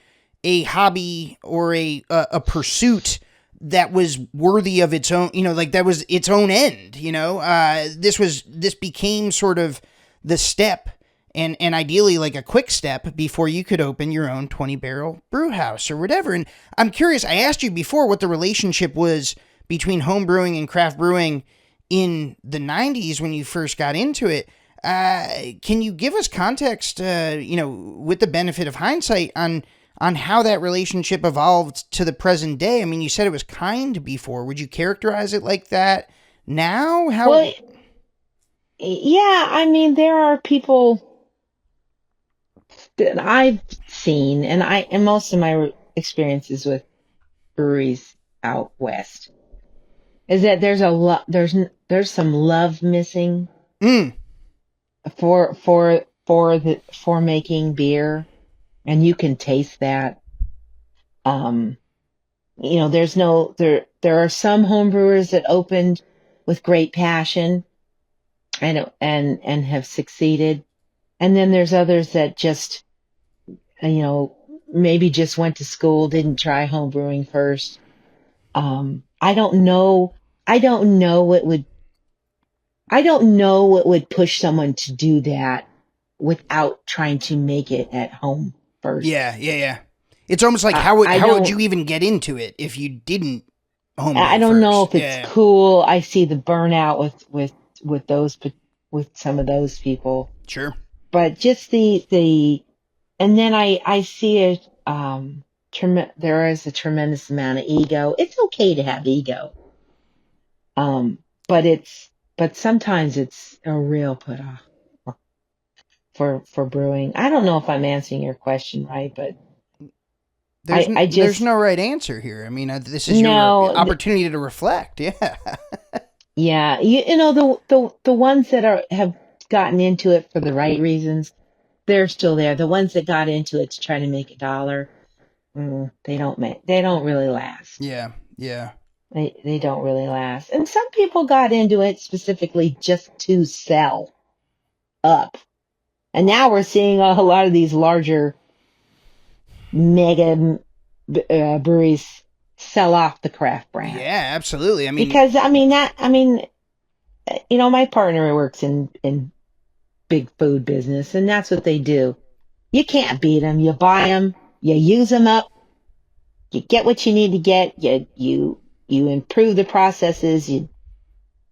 a hobby or a pursuit that was worthy of its own, that was its own end. This became sort of the step and ideally like a quick step before you could open your own 20-barrel brew house or whatever. And I'm curious, I asked you before what the relationship was between home brewing and craft brewing in the 90s when you first got into it. Can you give us context, with the benefit of hindsight on how that relationship evolved to the present day? I mean, you said it was kind before. Would you characterize it like that now? How? Well, yeah, I mean, there are people that I've seen, and most of my experiences with breweries out west is that there's some love missing for making beer, and you can taste that. There are some homebrewers that opened with great passion and have succeeded, and then there's others that just maybe just went to school, didn't try homebrewing first. I don't know what would push someone to do that without trying to make it at home first. Yeah. It's almost like how would you even get into it if you didn't homebrew I don't first? know if it's cool. I see the burnout with some of those people. Sure. But just and then I see it. There is a tremendous amount of ego. It's okay to have ego. But sometimes it's a real put off for brewing. I don't know if I'm answering your question right, but there's no right answer here. I mean, this is your opportunity to reflect. Yeah. Yeah. The ones that have gotten into it for the right reasons, they're still there. The ones that got into it to try to make $1, they don't really last. Yeah. They don't really last. And some people got into it specifically just to sell up. And now we're seeing a lot of these larger mega breweries sell off the craft brand. Yeah, absolutely. I mean, because my partner works in big food business, and that's what they do. You can't beat them. You buy them, you use them up, you get what you need to get. You improve the processes, you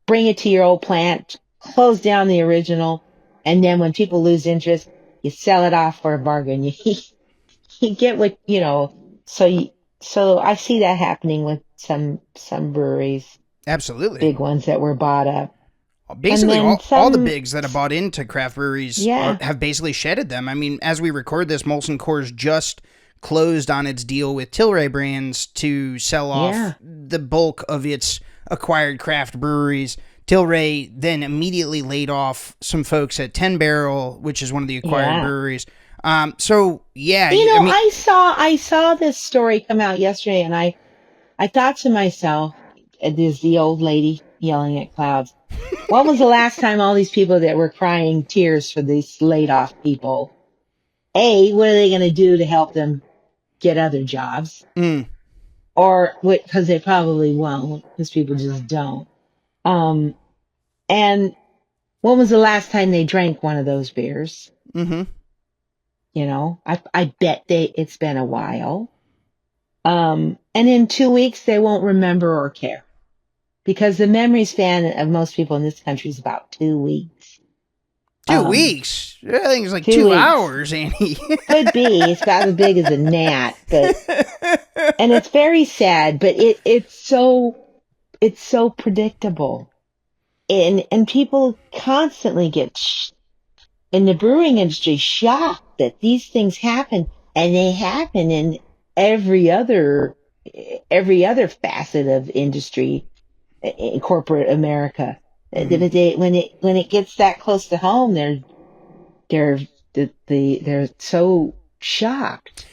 bring it to your old plant, close down the original, and then when people lose interest, you sell it off for a bargain. You get what, so I see that happening with some breweries, Absolutely. big ones that were bought up. Basically, all the bigs that have bought into craft breweries have basically shedded them. I mean, as we record this, Molson Coors just closed on its deal with Tilray Brands to sell off the bulk of its acquired craft breweries. Tilray then immediately laid off some folks at 10 Barrel, which is one of the acquired breweries. I saw this story come out yesterday, and I thought to myself, there's the old lady yelling at clouds. When was the last time all these people that were crying tears for these laid off people? A, what are they going to do to help them get other jobs? Or because they probably won't, because people just don't. And when was the last time they drank one of those beers? Mm-hmm. You know, I bet it's been a while. And in 2 weeks, they won't remember or care. Because the memory span of most people in this country is about 2 weeks. 2 weeks? I think it's like 2 hours, Annie. Could be. It's about as big as a gnat. And it's very sad, but it's so predictable. And people constantly get, in the brewing industry, shocked that these things happen. And they happen in every other facet of industry. In corporate America, when it gets that close to home, they're so shocked,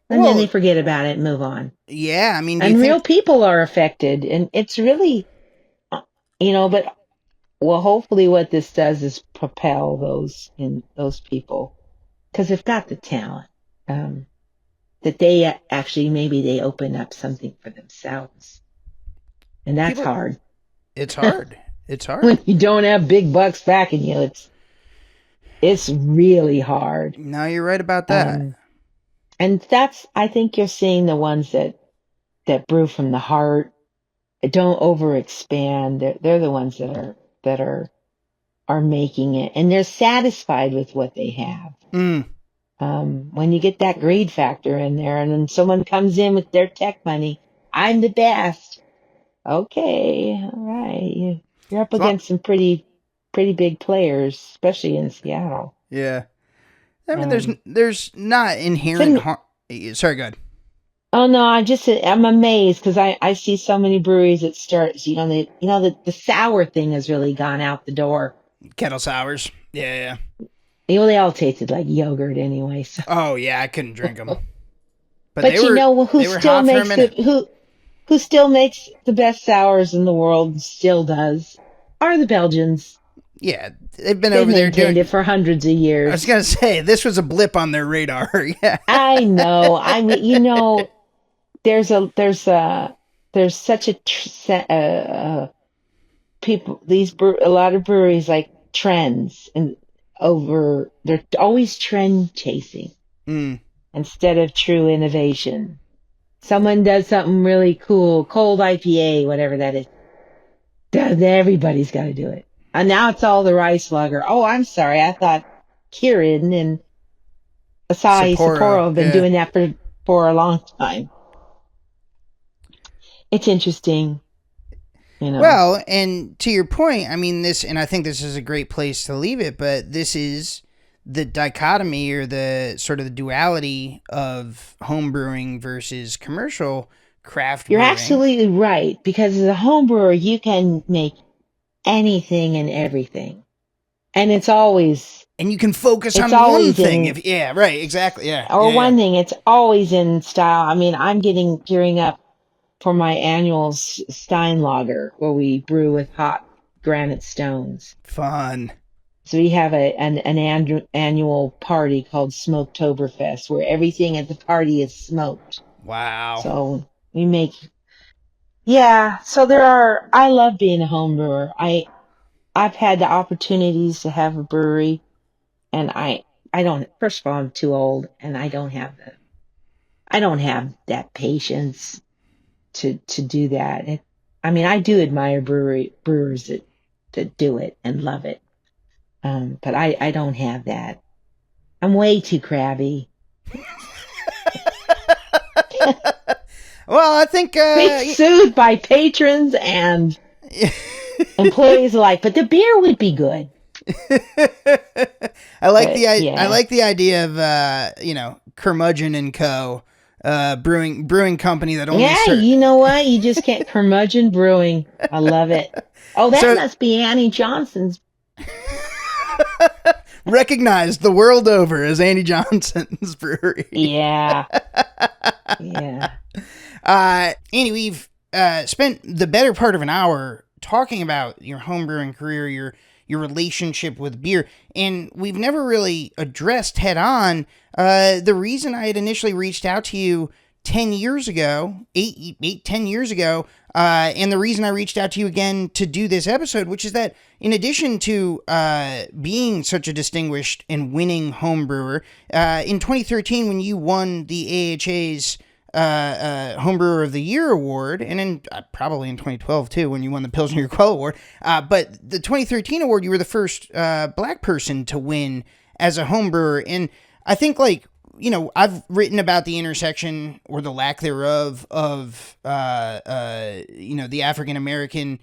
and then they forget about it and move on. Yeah, I mean, and real people are affected, and it's really, but hopefully, what this does is propel those people, because they've got the talent, that they actually maybe they open up something for themselves. And that's hard. It's hard. It's hard. When you don't have big bucks backing you, it's really hard. No, you're right about that. And I think you're seeing the ones that brew from the heart, don't overexpand. They're the ones that are making it, and they're satisfied with what they have. When you get that greed factor in there, and then someone comes in with their tech money, I'm the best. Okay, all right. You're up against some pretty big players, especially in Seattle. Yeah, I mean, there's not inherent harm. Sorry, go ahead. Oh no, I'm amazed because I see so many breweries that start. The sour thing has really gone out the door. Kettle sours, yeah. They all tasted like yogurt anyway. So. Oh yeah, I couldn't drink them. But who still makes the best sours in the world, still does, are the Belgians. Yeah, they've been over there doing it for hundreds of years. I was going to say, this was a blip on their radar. Yeah. I know. There's such a people, a lot of breweries like trends, and they're always trend chasing instead of true innovation. Someone does something really cool, cold IPA, whatever that is. Everybody's got to do it. And now it's all the rice lager. Oh, I'm sorry. I thought Kirin and Asahi Sapporo have been doing that for a long time. It's interesting. Well, and to your point, I mean, and I think this is a great place to leave it, but this is the dichotomy, or the sort of the duality of home brewing versus commercial craft brewing. You're absolutely right, because as a home brewer, you can make anything and everything, and it's always, and you can focus on one thing. Exactly, one thing. It's always in style. I mean, I'm gearing up for my annual Stein Lager, where we brew with hot granite stones. Fun. So we have an annual party called Smoketoberfest, where everything at the party is smoked. Wow. So we make, so I love being a home brewer. I've had the opportunities to have a brewery, and I don't, first of all, I'm too old, and I don't have that patience to do that. I do admire brewers that do it and love it. But I don't have that. I'm way too crabby. Well, Well, I think Be sued by patrons and employees alike, but the beer would be good. I like But, I yeah. like the idea of Curmudgeon and Co. Brewing company that only Yeah, you know what? You just can't curmudgeon brewing. I love it. Oh, that So- must be Annie Johnson's. recognized the world over as Andy Johnson's brewery. Yeah. Yeah. Andy, we've spent the better part of an hour talking about your homebrewing career, your relationship with beer, and we've never really addressed head on the reason I had initially reached out to you 10 years ago, 10 years ago, and the reason I reached out to you again to do this episode, which is that in addition to being such a distinguished and winning homebrewer, in 2013 when you won the AHA's Homebrewer of the Year award, and in probably in 2012 too when you won the Pilsner Urquell award, but the 2013 award, you were the first black person to win as a homebrewer. And I think, like, I've written about the intersection or the lack thereof of the African American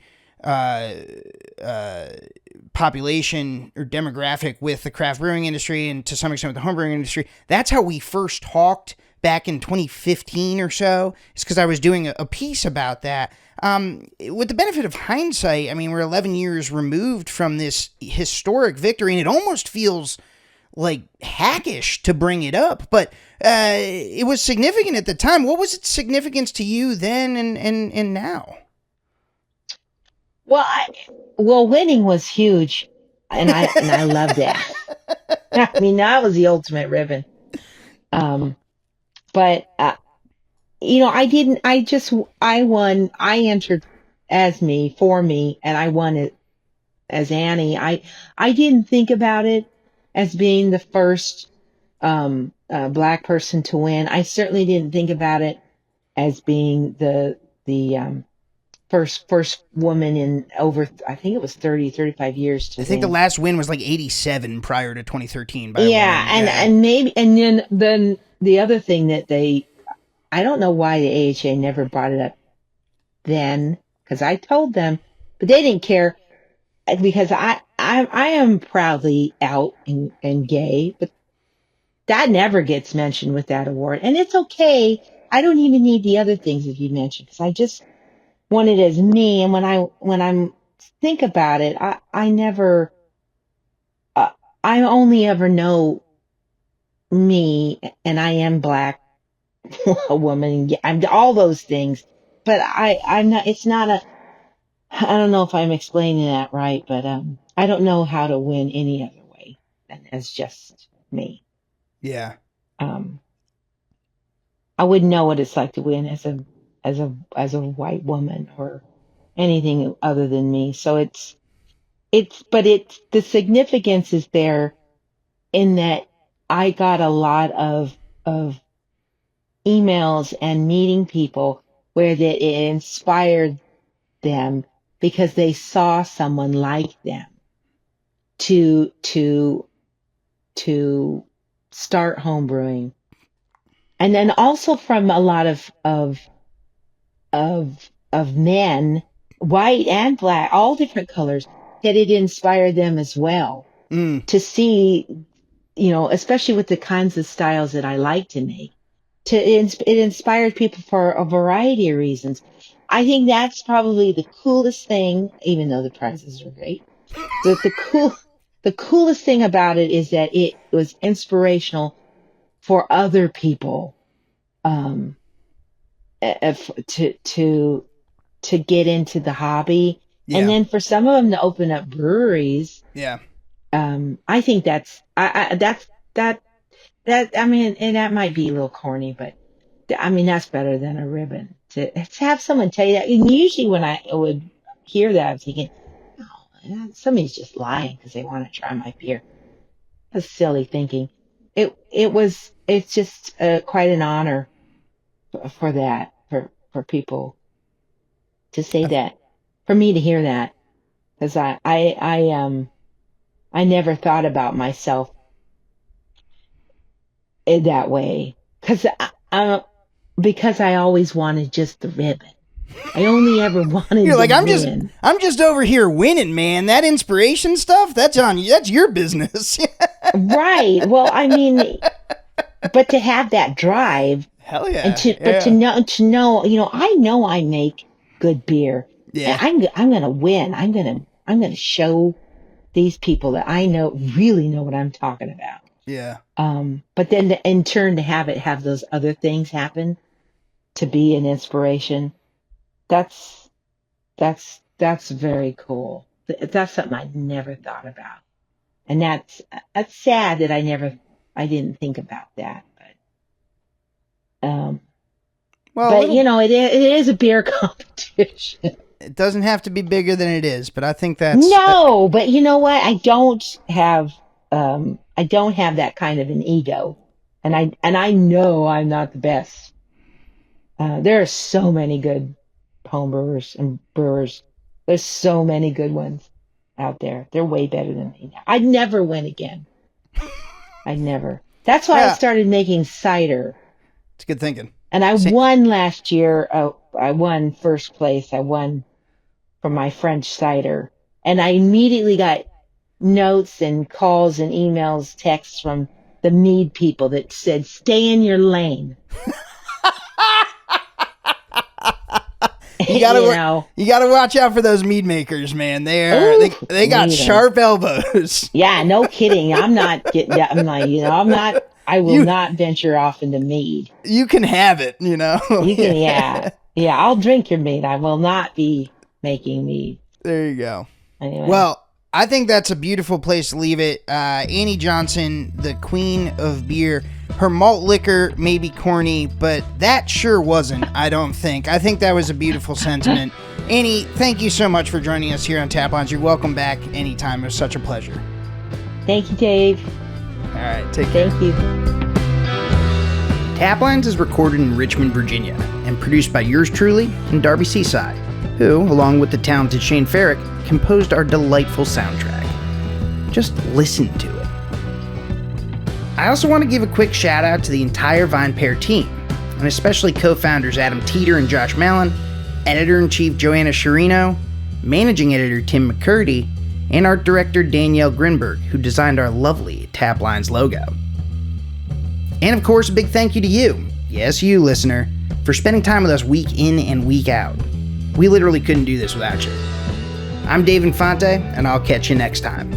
population or demographic with the craft brewing industry, and to some extent with the homebrewing industry. That's how we first talked back in 2015 or so. It's because I was doing a piece about that. With the benefit of hindsight, I mean, we're 11 years removed from this historic victory, and it almost feels like hackish to bring it up, but it was significant at the time. What was its significance to you then and now? Well, winning was huge, and I loved it. I mean, that was the ultimate ribbon. But I won. I entered as me, for me, and I won it as Annie. I didn't think about it as being the first black person to win. I certainly didn't think about it as being the first woman in over, I think it was 35 years to I think win. the last win was like 87 prior to 2013. Yeah, and maybe, and then the other thing that I don't know why the AHA never brought it up then, because I told them, but they didn't care, because I am proudly out and gay, but that never gets mentioned with that award, and it's okay. I don't even need the other things that you mentioned, because I just want it as me. And when I'm think about it, I never, I only ever know me, and I am black, a woman. I'm all those things, but I'm not. It's not a. I don't know if I'm explaining that right, but I don't know how to win any other way than as just me. Yeah. I wouldn't know what it's like to win as a white woman or anything other than me. So but the significance is there in that I got a lot of emails and meeting people where that it inspired them because they saw someone like them to start homebrewing. And then also from a lot of men, white and black, all different colors, that it inspired them as well to see, especially with the kinds of styles that I like to make. It inspired people for a variety of reasons. I think that's probably the coolest thing, even though the prizes are great. The coolest thing about it is that it was inspirational for other people, to get into the hobby, and then for some of them to open up breweries. Yeah. I think that's I mean, and that might be a little corny, but I mean, that's better than a ribbon to have someone tell you that. And usually when I would hear that, I'm thinking, oh, somebody's just lying because they want to try my beer. That's silly thinking. It's just quite an honor for people to say that, for me to hear that, because I never thought about myself in that way, because because I always wanted just the ribbon. I only ever wanted You're like, to I'm win. just over here winning, man. That inspiration stuff, that's on you. That's your business. Right. Well, I mean, but to have that drive Hell yeah. and Yeah. to know, I know I make good beer. Yeah. And I'm going to win. I'm going to show these people that I really know what I'm talking about. Yeah. But then in turn to have those other things happen to be an inspiration. That's very cool. That's something I never thought about. And that's sad that I didn't think about that. But, it is a beer competition. It doesn't have to be bigger than it is, but I think that's... No, but you know what? I don't have that kind of an ego. And I know I'm not the best. There are so many good homebrewers and brewers. There's so many good ones out there. They're way better than me now. I'd never win again. I'd never. That's why I started making cider. It's good thinking. And I won last year. I won first place. I won from my French cider. And I immediately got notes and calls and emails, texts from the mead people that said, stay in your lane. You gotta watch out for those mead makers, man. They got sharp elbows. Yeah, no kidding. I'm not getting that. I will not venture off into mead. You can have it, You can, yeah. I'll drink your mead. I will not be making mead. There you go. Anyway. Well, I think that's a beautiful place to leave it. Annie Johnson, the queen of beer. Her malt liquor may be corny, but that sure wasn't, I don't think. I think that was a beautiful sentiment. Annie, thank you so much for joining us here on Taplines. You're welcome back anytime. It was such a pleasure. Thank you, Dave. All right, take care. Thank you. Taplines is recorded in Richmond, Virginia, and produced by yours truly and Darby Seaside, who, along with the talented Shane Farrick, composed our delightful soundtrack. Just listen to it. I also want to give a quick shout out to the entire VinePair team, and especially co-founders Adam Teeter and Josh Mallon, editor-in-chief Joanna Sciarrino, managing editor Tim McCurdy, and art director Danielle Grinberg, who designed our lovely Taplines logo. And of course, a big thank you to you, yes you listener, for spending time with us week in and week out. We literally couldn't do this without you. I'm Dave Infante, and I'll catch you next time.